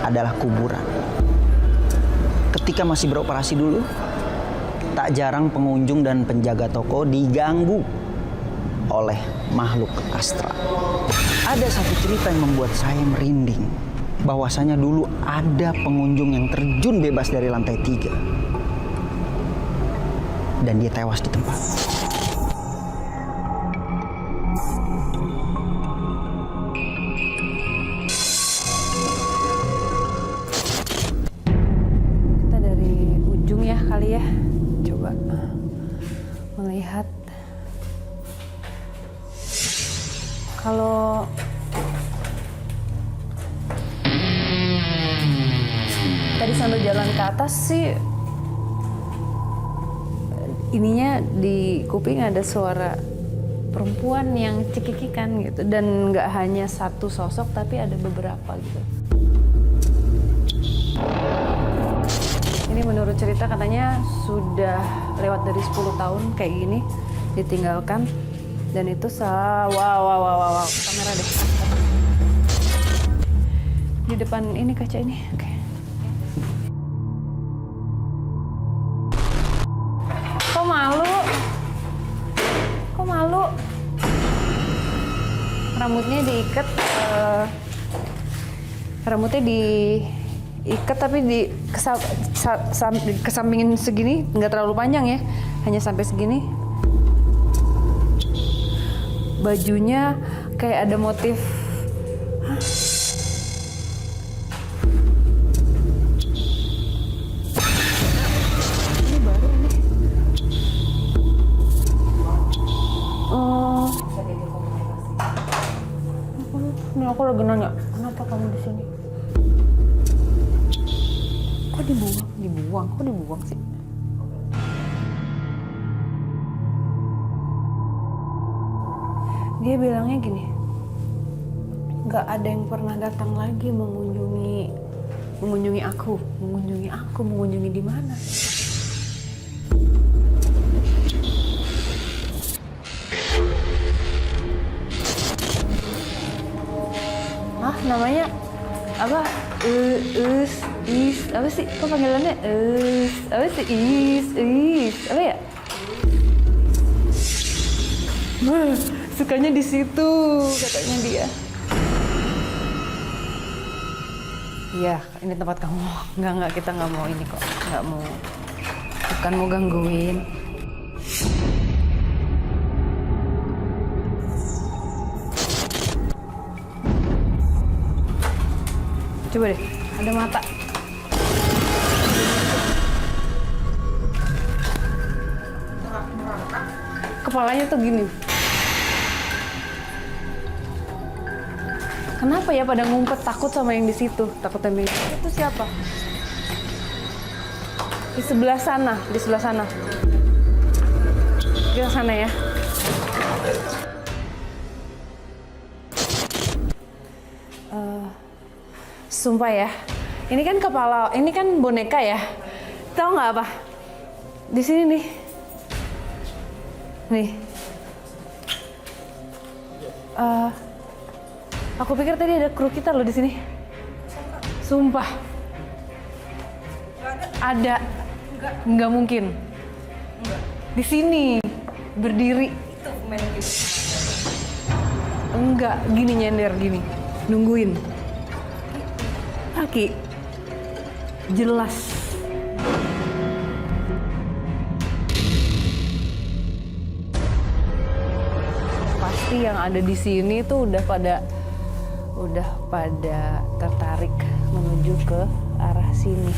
S8: adalah kuburan. Ketika masih beroperasi dulu, tak jarang pengunjung dan penjaga toko diganggu oleh makhluk astral. Ada satu cerita yang membuat saya merinding, bahwasanya dulu ada pengunjung yang terjun bebas dari lantai 3 dan dia tewas di tempat.
S9: Kita dari ujung ya kali ya. Coba melihat. Kalau tadi sambil jalan ke atas sih, ininya di kuping ada suara perempuan yang cekikikan gitu, dan nggak hanya satu sosok tapi ada beberapa gitu. Ini menurut cerita katanya sudah lewat dari 10 tahun kayak gini ditinggalkan, dan itu wow, kamera deh di depan ini kaca ini. Oke. Kok malu? Rambutnya diikat, tapi kesampingin segini, nggak terlalu panjang ya, hanya sampai segini. Bajunya kayak ada motif. Hah? Ini baru nih. Ini aku lagi nanya, kenapa kamu di sini? Kok dibuang? Kok dibuang sih? Dia bilangnya gini, nggak ada yang pernah datang lagi mengunjungi aku di mana? Namanya apa? Apa sih? Kok panggilannya? Apa sih? Apa ya? Sukanya di situ, katanya dia. Iya, ini tempat kamu. Enggak, kita nggak mau ini kok. Nggak mau, bukan mau gangguin. Coba deh, ada mata. Kepalanya tuh gini. Kenapa ya pada ngumpet takut sama yang di situ? Takut yang di situ. Itu siapa? Di sebelah sana. Kita sana ya. Sumpah ya, ini kan kepala, ini kan boneka ya. Tahu nggak apa? Di sini nih. Aku pikir tadi ada kru kita loh di sini. Sumpah. Ada. Nggak mungkin. Di sini berdiri. Enggak, gini nyender gini, nungguin. Kaki jelas. Pasti yang ada di sini tuh udah pada tertarik menuju ke arah sini.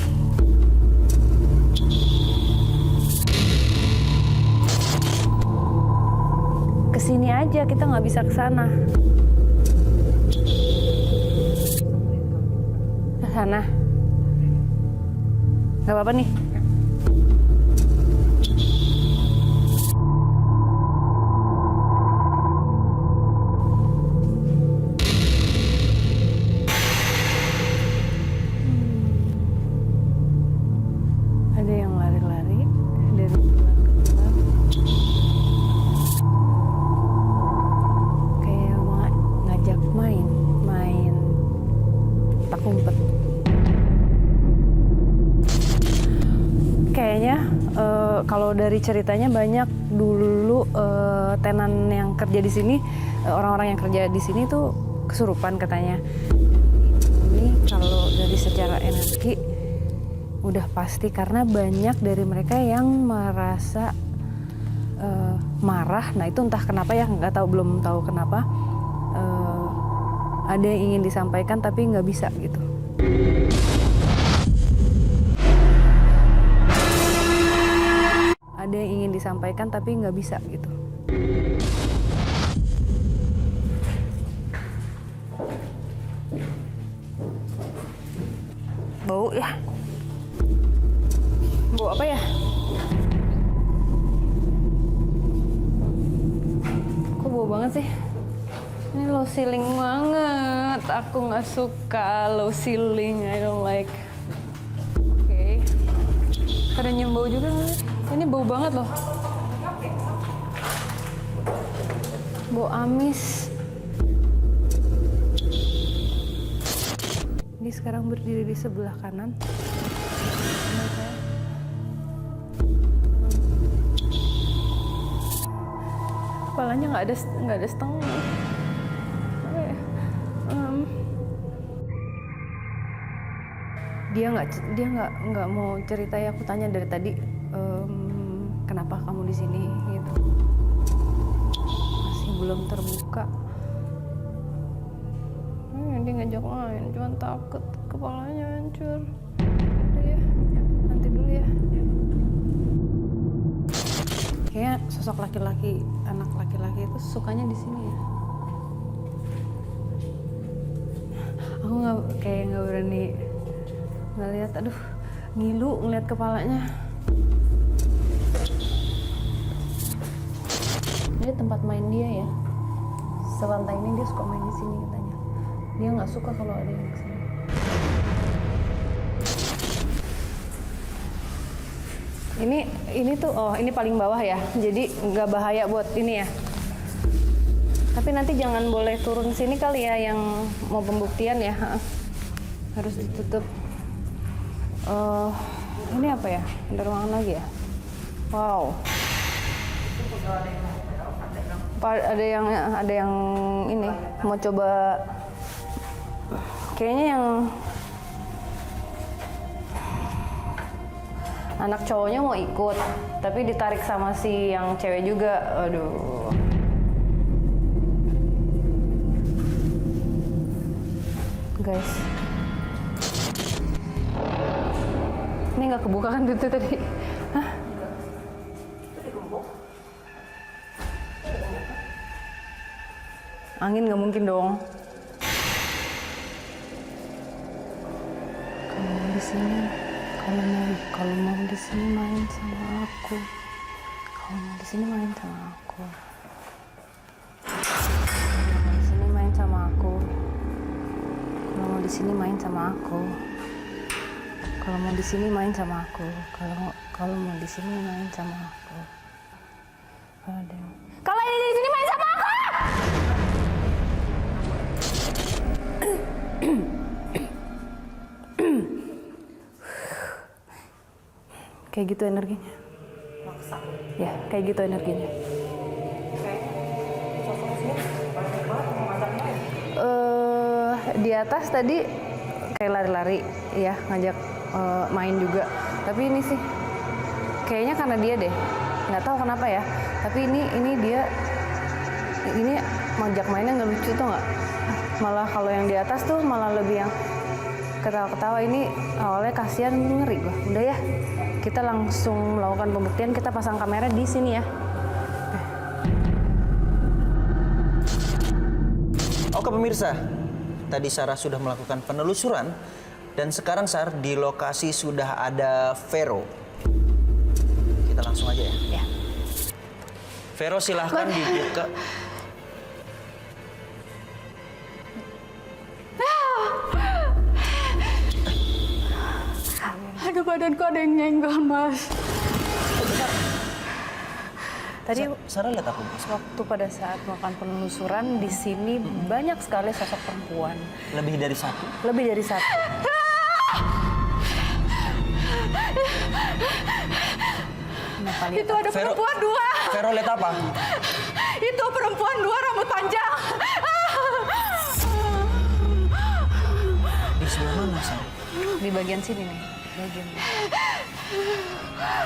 S9: Kesini aja, kita nggak bisa ke sana. Ke sana. Nggak apa-apa nih. Ada yang lari-lari dari gelap ke gelap. Kayak mau ngajak main tak umpet. kalau dari ceritanya banyak dulu tenan yang kerja di sini, orang-orang yang kerja di sini tuh kesurupan katanya. Ini kalau dari secara energi udah pasti karena banyak dari mereka yang merasa marah. Nah itu entah kenapa ya, nggak tahu, belum tahu kenapa. Ada yang ingin disampaikan tapi nggak bisa gitu. Ada yang ingin disampaikan tapi nggak bisa gitu. Bau ya? Bau apa ya? Kok bau banget sih? Ini low ceiling banget. Aku nggak suka low ceiling. I don't like. Oke. Ada nyium bau juga nggak sih? Ini bau banget loh. Bau amis. Dia sekarang berdiri di sebelah kanan. Kepalanya nggak ada setengah. Dia nggak mau cerita ya. Aku tanya dari tadi, kenapa kamu di sini gitu. Masih belum terbuka. Dia ngajak main, cuman takut kepalanya hancur. Udah ya, nanti dulu ya. Kayaknya sosok laki-laki, anak laki-laki itu sukanya di sini ya. Aku nggak berani ngeliat, aduh, ngilu ngeliat kepalanya. Ini tempat main dia ya. Selantai ini dia suka main di sini katanya. Dia nggak suka kalau ada yang kesini. Ini tuh, oh ini paling bawah ya. Jadi nggak bahaya buat ini ya. Tapi nanti jangan boleh turun sini kali ya yang mau pembuktian ya. Harus ditutup. Ini apa ya? Ada ruangan lagi ya? Wow. Ada yang ini mau coba. Kayaknya yang anak cowoknya mau ikut, tapi ditarik sama si yang cewek juga. Aduh. Guys. Ini nggak kebuka kan itu tadi? Hah? Angin nggak mungkin dong. Kalau mau di sini main sama aku. Kalau mau di sini main sama aku. Kalau mau di sini main sama aku. Kalau mau di sini main sama aku. Kalau mau di sini main sama aku. Kalau mau di sini main sama aku. Kalau ini di sini main sama aku. Kayak gitu energinya. Maksa. Ya, kayak gitu energinya. Di atas tadi kayak lari-lari, ya ngajak main juga. Tapi ini sih, kayaknya karena dia deh. Nggak tahu kenapa ya. Tapi ini dia, ini ngajak mainnya nggak lucu tuh nggak? Malah kalau yang di atas tuh malah lebih yang ketawa-ketawa. Ini awalnya kasihan, ngeri gua. Udah ya. Kita langsung melakukan pembuktian, kita pasang kamera di sini ya.
S8: Oke pemirsa, tadi Sarah sudah melakukan penelusuran dan sekarang Sarah di lokasi sudah ada Vero. Kita langsung aja ya.
S2: Ya.
S8: Vero silahkan dibuka.
S3: Aduh, badanku ada yang nyenggol, Mas.
S9: Tadi
S8: Sarah lihat apa?
S9: waktu pada saat melakukan penelusuran di sini banyak sekali sosok perempuan.
S8: Lebih dari satu?
S9: Lebih dari satu. Nah, Apa lihat?
S10: Itu ada
S8: Vero-
S10: perempuan dua.
S8: Vero lihat apa?
S10: Itu perempuan dua rambut panjang.
S8: Di sebelah mana, Sar?
S9: Di bagian sini nih, bagian.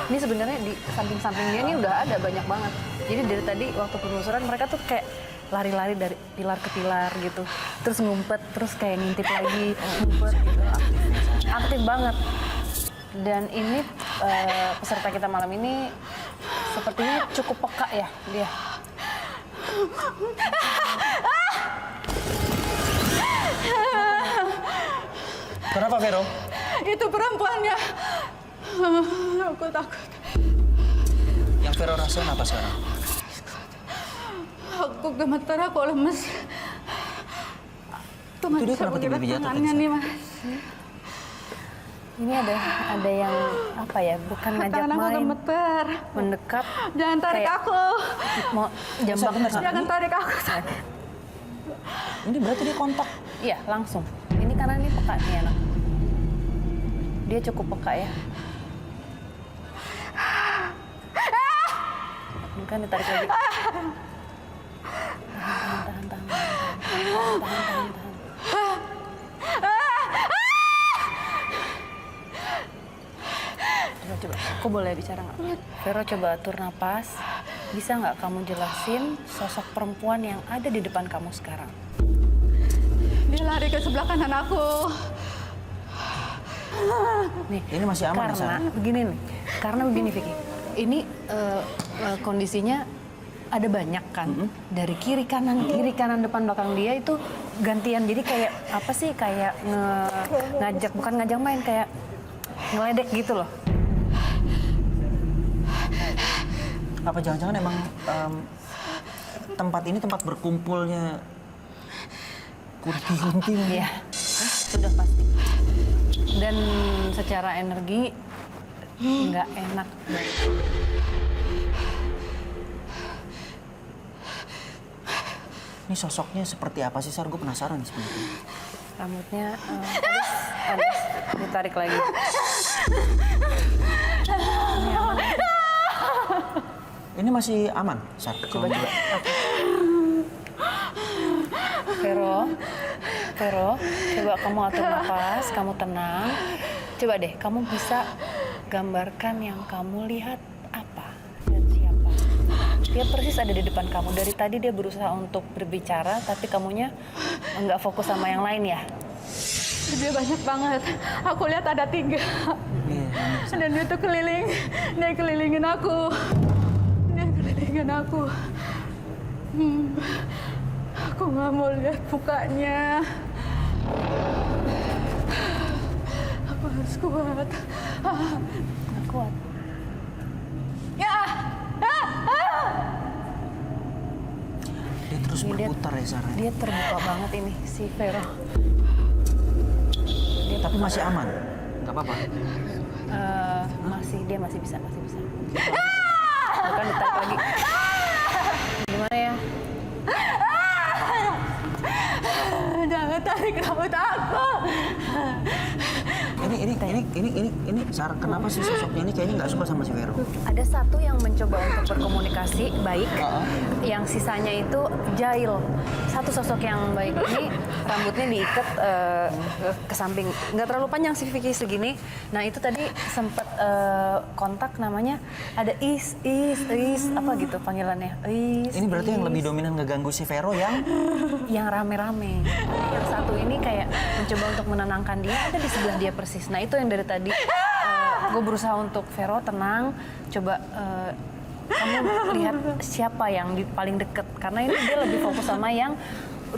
S9: Ini sebenarnya di samping-samping dia ini udah ada banyak banget. Jadi dari tadi waktu penelusuran mereka tuh kayak lari-lari dari pilar ke pilar gitu. Terus ngumpet, terus kayak ngintip lagi, ngumpet gitu. Aktif banget. Dan ini peserta kita malam ini sepertinya cukup peka ya dia.
S8: Kenapa, Vero?
S10: Itu perempuannya. Aku takut.
S8: Yang Vero rasain apa sekarang?
S10: Aku gemetar, aku lemes. Tuh,
S8: Itu dia
S10: bisa
S8: kenapa
S10: menggerak
S8: tiba-tiba jatuh
S10: tangannya
S8: tadi,
S10: nih, Mas.
S9: Ini ada yang apa ya? Bukan ngajak
S10: Tangan aku
S9: main,
S10: gemeter.
S9: mendekat.
S10: Jangan tarik
S9: kayak
S10: aku.
S9: Mau jambak.
S10: Jangan tarik aku.
S8: Ini berarti dia kontak.
S9: Iya, langsung. Ini karena ini peka nih anak. Dia cukup peka ya. Kan ditarik lagi. Tahan. Coba. Aku boleh bicara nggak? Vero, coba atur napas. Bisa nggak kamu jelasin sosok perempuan yang ada di depan kamu sekarang?
S10: Dia lari ke sebelah kanan aku.
S9: Nih,
S8: Ini masih aman,
S9: karena
S8: Sar?
S9: begini nih. Karena begini, Vicky. Ini kondisinya ada banyak kan. Dari kiri kanan depan belakang dia itu gantian. Jadi kayak apa sih? Kayak ngajak, bukan ngajak main, kayak ngeledek gitu loh.
S8: Apa jangan-jangan emang tempat ini tempat berkumpulnya kunti-kunti?
S9: Iya, sudah pasti. Dan secara energi nggak enak.
S8: Ini sosoknya seperti apa sih, Sar? Gue penasaran sebenarnya.
S9: Rambutnya halus, ditarik lagi.
S8: Ini masih aman, Sar?
S9: Coba. Vero, coba kamu atur nafas, kamu tenang. Coba deh, kamu bisa gambarkan yang kamu lihat apa dan siapa. Dia persis ada di depan kamu. Dari tadi dia berusaha untuk berbicara, tapi kamunya nggak fokus sama yang lain ya.
S10: Dia banyak banget. Aku lihat ada 3. Dan dia tuh dia kelilingin aku. Aku nggak mau lihat mukanya. Aku harus kuat.
S9: Nggak kuat.
S8: Dia terus berputar ya, Sar?
S9: Dia terbuka banget ini si Vero.
S8: Tapi masih aman?
S1: Nggak apa-apa.
S9: Dia masih bisa. Bukan ditarik lagi. Gimana ya?
S10: Jangan tarik rambut aku.
S8: Ini, Sar, kenapa sih sosoknya ini kayaknya nggak suka sama si Vero?
S9: Ada satu yang mencoba untuk berkomunikasi baik, yang sisanya itu jahil. Satu sosok yang baik ini rambutnya diikat ke samping, nggak terlalu panjang sih, Vicky, segini. Nah itu tadi sempat kontak, namanya ada is apa gitu panggilannya.
S8: Ini berarti yang lebih dominan ngeganggu si Vero
S9: yang rame-rame. Yang satu ini kayak mencoba untuk menenangkan dia, ada di sebelah dia persis. Nah itu yang dari tadi gue berusaha untuk Vero tenang, coba kamu lihat siapa yang paling deket, karena ini dia lebih fokus sama yang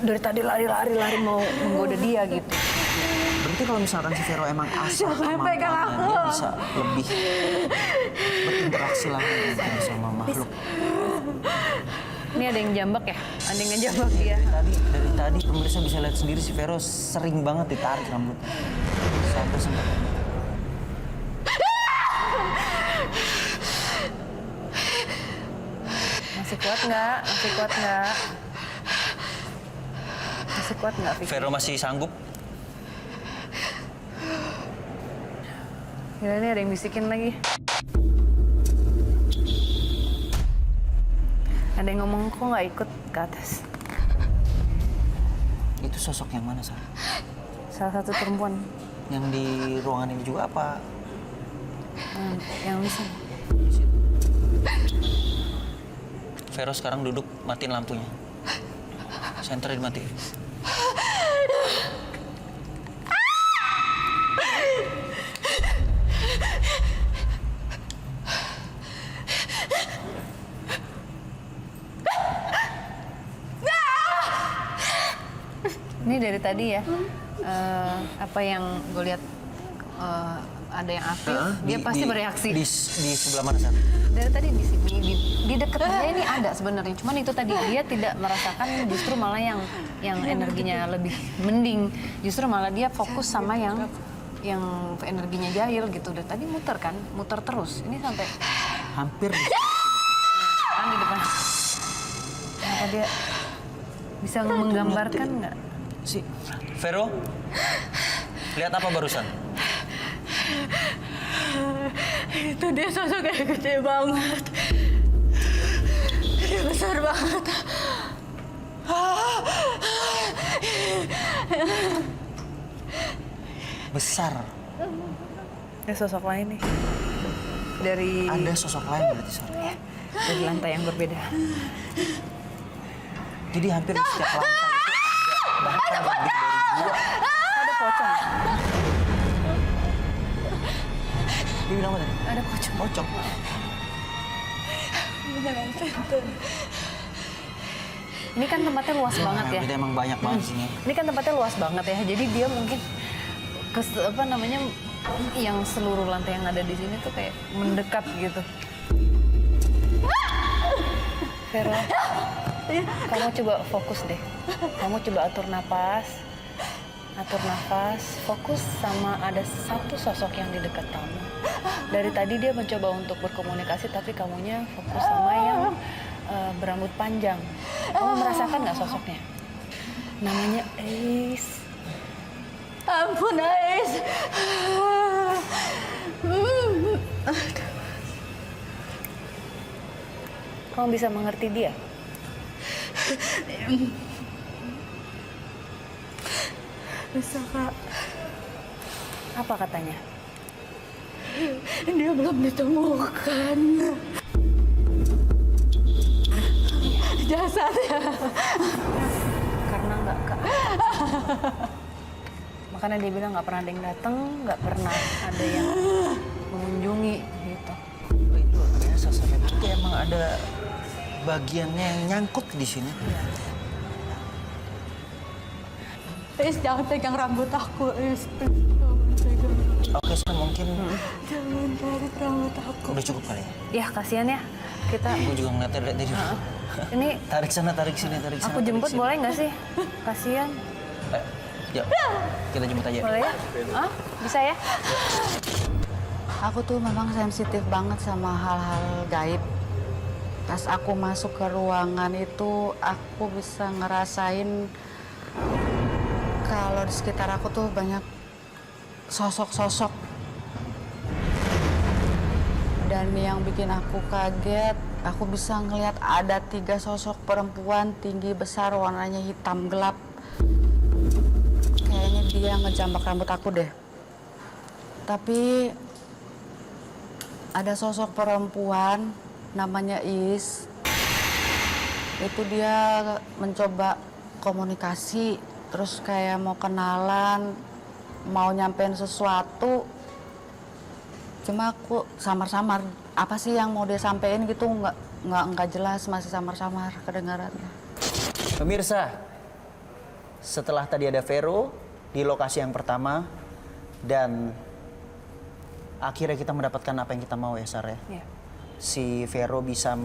S9: dari tadi lari mau menggoda dia gitu.
S8: Berarti kalau misalkan si Vero emang asal kemampuannya, dia bisa lebih berinteraksi lagi mungkin sama makhluk.
S9: Ini ada yang jambak ya? Ada yang ngejambak dia.
S8: Dari tadi pemirsa bisa lihat sendiri si Vero sering banget ditarik rambutnya. Sampai sempat.
S9: Masih kuat nggak? Vicky?
S8: Vero masih sanggup?
S9: Gila, ini ada yang bisikin lagi. Ada yang ngomong kok nggak ikut ke atas.
S8: Itu sosok yang mana, Sarah?
S9: Salah satu perempuan
S8: Yang di ruangan ini juga apa?
S9: yang bisa.
S8: Vero sekarang duduk, matiin lampunya. Senter dimatiin.
S9: Ini dari tadi ya, apa yang gue lihat ada yang aktif, dia pasti bereaksi.
S8: Di sebelah mana, Sarah?
S9: Dari tadi di sini, di dekat dia ini ada sebenarnya. Cuman itu tadi dia tidak merasakan, justru malah yang energinya lebih mending. Justru malah dia fokus sama yang energinya jahil gitu. Dari tadi muter kan, muter terus. Ini sampai
S8: Hampir
S9: kan di depan. Kenapa dia bisa menggambarkan nggak?
S8: si Vero, lihat apa barusan?
S10: Itu dia sosok kayak gede banget. Dia besar banget.
S8: Besar.
S9: Ada sosok lain nih.
S8: Ada sosok lain berarti, Sarah.
S9: Dari lantai yang berbeda.
S8: Jadi hampir di setiap lantai itu ada lebih dari 2.
S9: Ada pocong.
S8: Dia bilang apa tadi?
S9: Ada pocong.
S8: Pocong.
S9: Ini kan tempatnya luas banget ya.
S8: Beda emang banyak banget sini.
S9: Ini kan tempatnya luas banget ya. Jadi dia mungkin yang seluruh lantai yang ada di sini tuh kayak mendekat gitu. Vera, kamu coba fokus deh. Kamu coba atur nafas, fokus sama ada satu sosok yang di dekat kamu. Dari tadi dia mencoba untuk berkomunikasi, tapi kamunya fokus sama yang berambut panjang. Kamu merasakan nggak sosoknya? Namanya Ace.
S10: Ampun, Ais.
S9: Kamu bisa mengerti dia?
S10: Bisa, Kak.
S9: Apa katanya?
S10: Dia belum ditemukan. Jasadnya.
S9: Karena nggak ke makanya dia bilang nggak pernah ada yang datang, nggak pernah ada yang mengunjungi gitu.
S8: Oh, itu biasa, Sarah. Itu emang ada bagiannya yang nyangkut di sini.
S10: Ais, jangan pegang rambut aku, Ais.
S8: Oke, Sarah, mungkin
S10: Jangan tarik rambut aku.
S8: udah cukup kali ya.
S9: Ya kasihan ya kita.
S8: Gue juga ngeliatnya dari tadi.
S9: Ini
S8: Tarik sana, tarik sini, tarik sana.
S9: aku jemput
S8: tarik sini.
S9: boleh nggak sih? Kasihan.
S8: Yuk, kita jemput aja.
S9: Boleh ya? Hah? Bisa ya?
S11: Aku tuh memang sensitif banget sama hal-hal gaib. Pas aku masuk ke ruangan itu, aku bisa ngerasain kalau di sekitar aku tuh banyak sosok-sosok. Dan yang bikin aku kaget, aku bisa ngelihat ada 3 sosok perempuan tinggi besar, warnanya hitam gelap. Kayaknya dia ngejambak rambut aku deh. Tapi ada sosok perempuan namanya Is. Itu dia mencoba komunikasi, terus kayak mau kenalan, mau nyampein sesuatu. Cuma aku samar-samar. Apa sih yang mau dia sampein gitu nggak jelas, masih samar-samar kedengarannya.
S8: Pemirsa, setelah tadi ada Vero di lokasi yang pertama dan akhirnya kita mendapatkan apa yang kita mau ya, Sarah.
S9: Iya.
S8: Si Vero bisa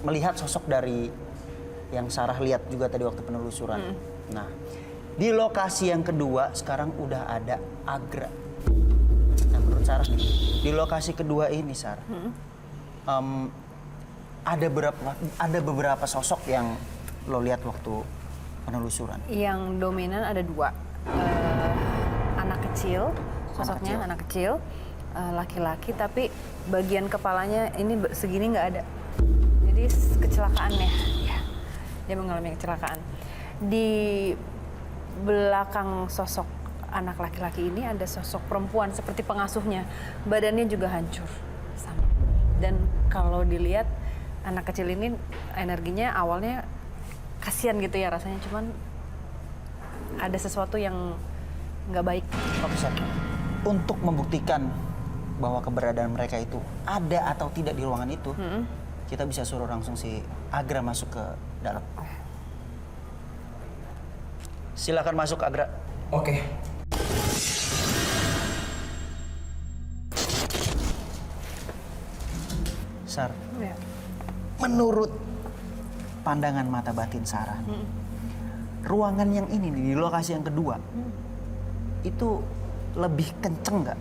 S8: melihat sosok dari yang Sarah lihat juga tadi waktu penelusuran. Nah, di lokasi yang kedua sekarang udah ada Agra. Nah, menurut Sarah nih, di lokasi kedua ini, Sarah, ada beberapa sosok yang lo lihat waktu penelusuran.
S9: Yang dominan ada 2. Anak kecil, sosoknya anak kecil, laki-laki, tapi bagian kepalanya ini segini nggak ada. Jadi kecelakaan ya. Ya, dia mengalami kecelakaan. Di belakang sosok anak laki-laki ini ada sosok perempuan seperti pengasuhnya. Badannya juga hancur sama. Dan kalau dilihat anak kecil ini energinya awalnya kasihan gitu ya rasanya, cuman ada sesuatu yang nggak baik.
S8: Oke, Sar. Untuk membuktikan bahwa keberadaan mereka itu ada atau tidak di ruangan itu, kita bisa suruh langsung si Agra masuk ke dalam. Silakan masuk, Agra.
S12: Oke.
S8: Sar,
S9: Ya.
S8: menurut pandangan mata batin Sarah, ruangan yang ini nih, di lokasi yang kedua, itu lebih kenceng nggak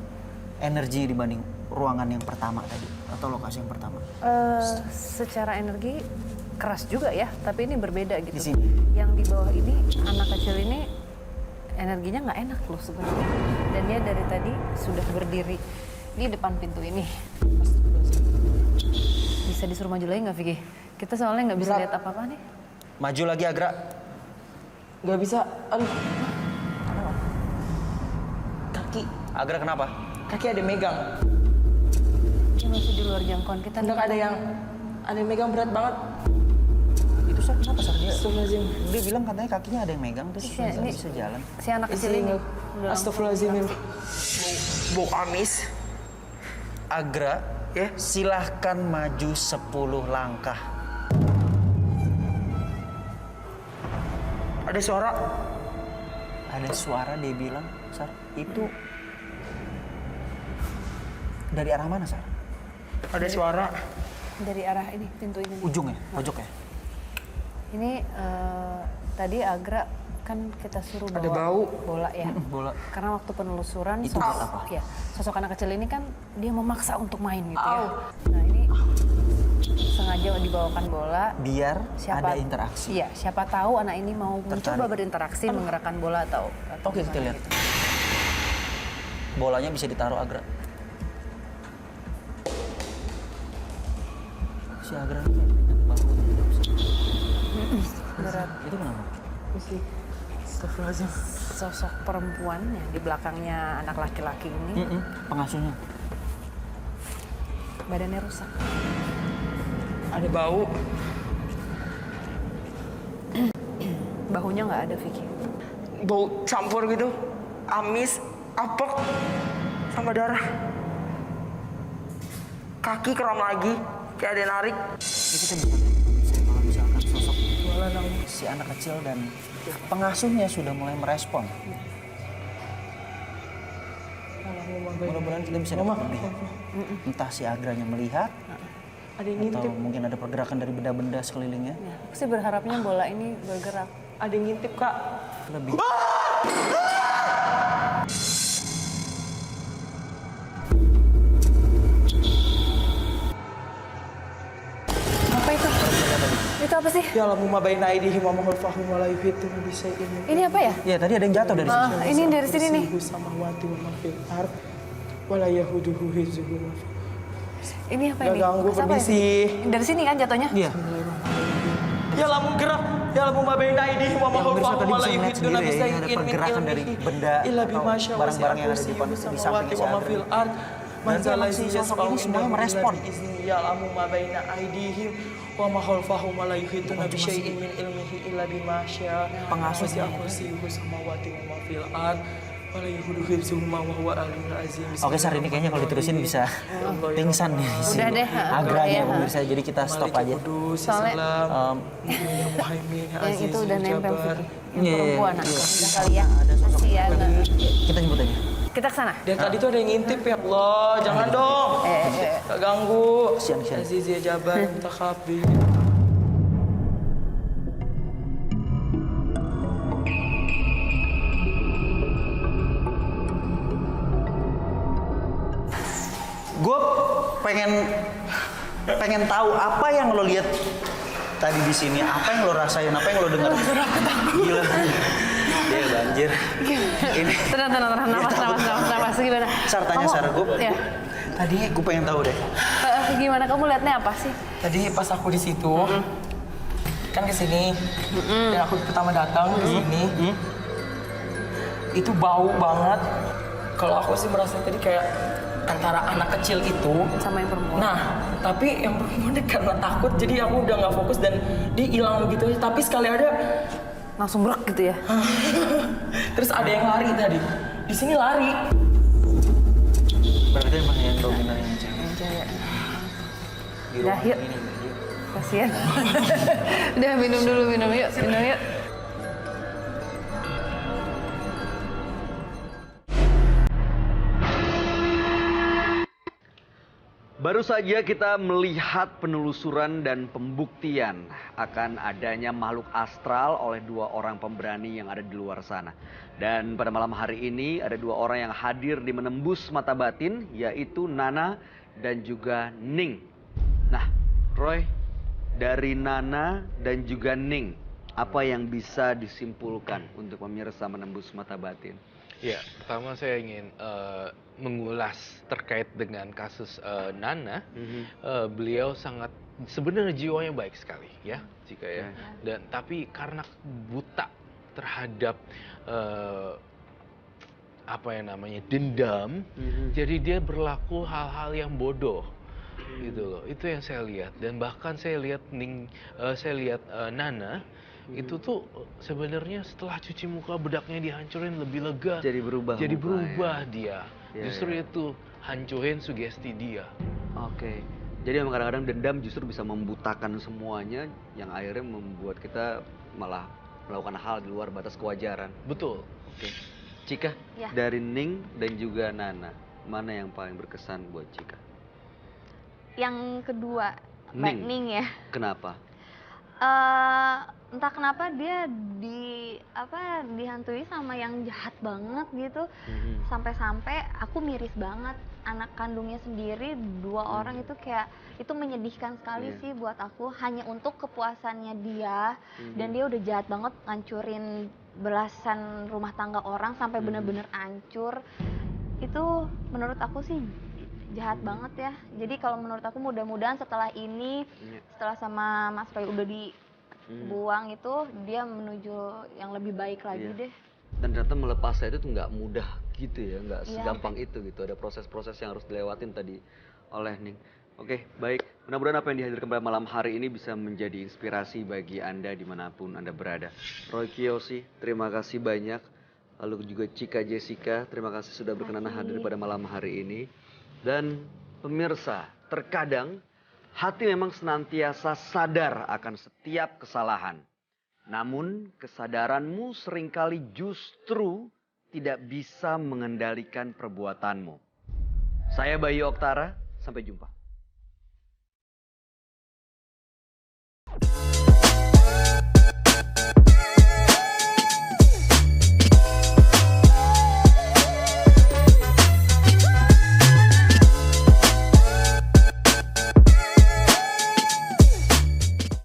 S8: energinya dibanding ruangan yang pertama tadi atau lokasi yang pertama?
S9: Secara energi keras juga ya, tapi ini berbeda gitu.
S8: Di sini.
S9: Yang di bawah ini anak kecil ini energinya nggak enak loh sebenarnya. Dan dia dari tadi sudah berdiri di depan pintu ini. Bisa disuruh maju lagi nggak, Vicky? Kita soalnya nggak bisa lihat apa-apa nih.
S8: Maju lagi, Agra.
S12: Nggak bisa. Aduh. Kaki.
S8: Agra kenapa?
S12: Kaki ada yang megang.
S9: Ini masih di luar jangkauan kita.
S12: Hendak ada yang megang berat banget.
S8: Itu Sar, kenapa Sar?
S12: Astagfirullahaladzim.
S8: Dia bilang katanya kakinya ada yang megang terus
S9: Iya,
S8: nggak
S9: ini
S8: bisa jalan.
S9: si anak kecil ini.
S12: Astagfirullahaladzim. Bau amis.
S8: Agra,
S12: Ya.
S8: silahkan maju 10 langkah.
S12: Ada suara.
S8: Ada suara dia bilang, Sar, itu dari arah mana, Sar?
S12: Ada suara.
S9: Dari arah ini, pintu ini.
S8: Ujung ya? Pojok ya?
S9: Ini tadi Agra kan kita suruh bawa
S12: Ada bau.
S9: bola ya.
S8: Bola.
S9: Karena waktu penelusuran
S8: Itu buat apa?
S9: Ya, sosok anak kecil ini kan dia memaksa untuk main gitu ya. Nah ini sengaja dibawakan bola.
S8: Biar ada interaksi.
S9: Iya, siapa tahu anak ini mau mencoba
S8: Tertarik.
S9: berinteraksi, menggerakkan bola atau
S8: Oke, kita
S9: gimana
S8: lihat.
S9: gitu.
S8: Bolanya bisa ditaruh Agra. Si Agra ini kayak bahunya tidak bisa.
S9: Berat.
S8: Itu kenapa?
S12: Astagfirullahaladzim.
S9: Sosok perempuan yang di belakangnya anak laki-laki ini
S8: Pengasuhnya.
S9: badannya rusak.
S12: Ada bau.
S9: Bahunya nggak ada, Vicky.
S12: Bau campur gitu. Amis, apek, sama darah. Kaki kram lagi. Kayak ada yang narik.
S8: Jadi kita bisa lihat kalau misalkan sosok si anak kecil dan pengasuhnya sudah mulai merespon. Mudah-mudahan kita bisa dapat lebih. Entah si Agranya melihat,
S12: Ada yang
S8: atau
S12: ngintip.
S8: mungkin ada pergerakan dari benda-benda sekelilingnya.
S9: Aku sih berharapnya bola ini bergerak.
S12: Ada yang ngintip, Kak.
S8: Lebih.
S9: Apa itu? Itu apa sih?
S12: Ya Allah, ma baina aidihim wa ma khalfahum wa la yuhituna bi syai'in min
S9: Ini apa ya?
S8: Iya, tadi ada yang jatuh dari sini.
S9: Ini dari sini nih.
S12: ilmihi samawati wa ma fil ard wa la yahuduhu hifdzuhuma.
S9: Ini apa
S12: Gak
S9: ini?
S12: ganggu,
S9: Mas apa
S12: permisi.
S9: ini? Dari sini kan jatuhnya?
S8: Iya.
S12: Ya lamu gerak, ya lamu ma baina aidihim wa ma
S8: Yang pemirsa
S12: khalfahum
S8: tadi
S12: wa la
S8: bisa melihat
S12: yuhituna
S8: sendiri
S12: bi
S8: ya, ini ada
S12: syai'in min
S8: pergerakan dari
S12: ilmihi
S8: benda
S12: illa
S8: atau
S12: bima syaa
S8: barang-barang yang ada di depan, di sampingnya
S12: samawati
S8: si
S12: wa ma
S8: Adri.
S12: fil ard.
S8: Berarti emang si sosok ini semuanya merespon.
S12: Ya lamu ma baina aidihim wa ma khalfahum wa la yuhituna bi syai'in min ilmihi illa bima syaa.
S8: Pengasuhnya.
S12: Kursiyuhu samawati wa ma fil ard. Wa la yahuduhu hifdzuhuma wa huwa al-'aliyyul 'azim.
S8: Oke, Sar, ini kayaknya kalau diterusin bisa pingsan nih di sini.
S9: Udah deh,
S8: Agranya
S9: ya.
S8: pemirsa, jadi kita stop aja.
S9: Soalnya yang itu udah nempel, Vicky. Yang
S8: Iya,
S9: perempuan,
S8: iya.
S9: udah kali ya. Kasihan.
S8: Kita jemput aja.
S9: Kita kesana.
S12: Dari tadi tuh ada yang ngintip ya Allah, jangan dong. Gak ganggu.
S8: Kesian.
S12: Aziz ya Jabar, Mutakabir.
S8: Gue pengen tahu apa yang lo lihat tadi di sini, apa yang lo rasain, apa yang lo dengar. Gila. Dia banjir. Ini
S9: Tenang. Nafas. Gimana?
S8: Sar, tanya Sar, gue
S9: Ya.
S12: Tadi
S8: Gue pengen tahu deh.
S9: Gimana kamu liatnya apa sih?
S12: tadi pas aku di situ kan ke sini. Dan aku pertama datang ke sini. Itu bau banget. Kalau aku sih merasa tadi kayak antara anak kecil itu
S9: Sama yang perempuan.
S12: Nah, tapi yang perempuan karena takut jadi aku udah nggak fokus dan dia hilang begitu. Tapi sekali ada
S9: Langsung brek gitu ya?
S12: terus ada yang lari tadi. Di sini lari.
S8: Berarti emang yang dominan yang cewek.
S9: Yang cewek.
S8: Di
S9: Udah,
S8: ruangan
S9: yuk.
S8: ini. Yuk.
S9: Kasian. Udah minum dulu, minum yuk. Minum yuk.
S1: Baru saja kita melihat penelusuran dan pembuktian akan adanya makhluk astral oleh dua orang pemberani yang ada di luar sana. Dan pada malam hari ini ada dua orang yang hadir di Menembus Mata Batin, yaitu Nana dan juga Ning. Nah, Roy, dari Nana dan juga Ning, apa yang bisa disimpulkan untuk pemirsa Menembus Mata Batin?
S5: Ya, pertama saya ingin mengulas terkait dengan kasus Nana. Beliau sangat sebenarnya jiwanya baik sekali, ya, jika ya. Dan tapi karena buta terhadap apa yang namanya dendam, jadi dia berlaku hal-hal yang bodoh, gitu loh. Itu yang saya lihat. Dan bahkan saya lihat Nana. Itu tuh sebenarnya setelah cuci muka bedaknya dihancurin lebih lega.
S1: Jadi berubah.
S5: Jadi
S1: mukanya.
S5: berubah dia.
S1: Ya,
S5: Justru
S1: ya.
S5: itu hancurin sugesti dia.
S1: Oke. Jadi emang kadang-kadang dendam justru bisa membutakan semuanya yang akhirnya membuat kita malah melakukan hal di luar batas kewajaran.
S5: Betul.
S1: Oke. Cika,
S2: Ya.
S1: dari Ning dan juga Nana, mana yang paling berkesan buat Cika?
S2: Yang kedua,
S1: Ning.
S2: Ning ya.
S1: Kenapa?
S2: Entah kenapa dia dihantui sama yang jahat banget gitu. Sampai-sampai aku miris banget. Anak kandungnya sendiri, dua orang itu kayak itu menyedihkan sekali
S1: Iya.
S2: sih buat aku, hanya untuk kepuasannya dia. Dan dia udah jahat banget ngancurin belasan rumah tangga orang sampai bener-bener hancur. Itu menurut aku sih jahat banget ya. Jadi kalau menurut aku mudah-mudahan setelah ini, setelah sama Mas Roy udah dibuang itu, dia menuju yang lebih baik lagi
S1: Iya.
S2: deh.
S1: Dan ternyata melepasnya itu tuh nggak mudah gitu ya, nggak
S2: Iya.
S1: segampang itu gitu. Ada proses-proses yang harus dilewatin tadi oleh Ning. Oke, baik. Mudah-mudahan apa yang dihadirkan pada malam hari ini bisa menjadi inspirasi bagi Anda dimanapun Anda berada. Roy Kiyoshi, terima kasih banyak. Lalu juga Cika Jessica, terima kasih sudah berkenan hadir pada malam hari ini. Dan pemirsa, terkadang hati memang senantiasa sadar akan setiap kesalahan. Namun kesadaranmu seringkali justru tidak bisa mengendalikan perbuatanmu. Saya Bayu Oktara, sampai jumpa.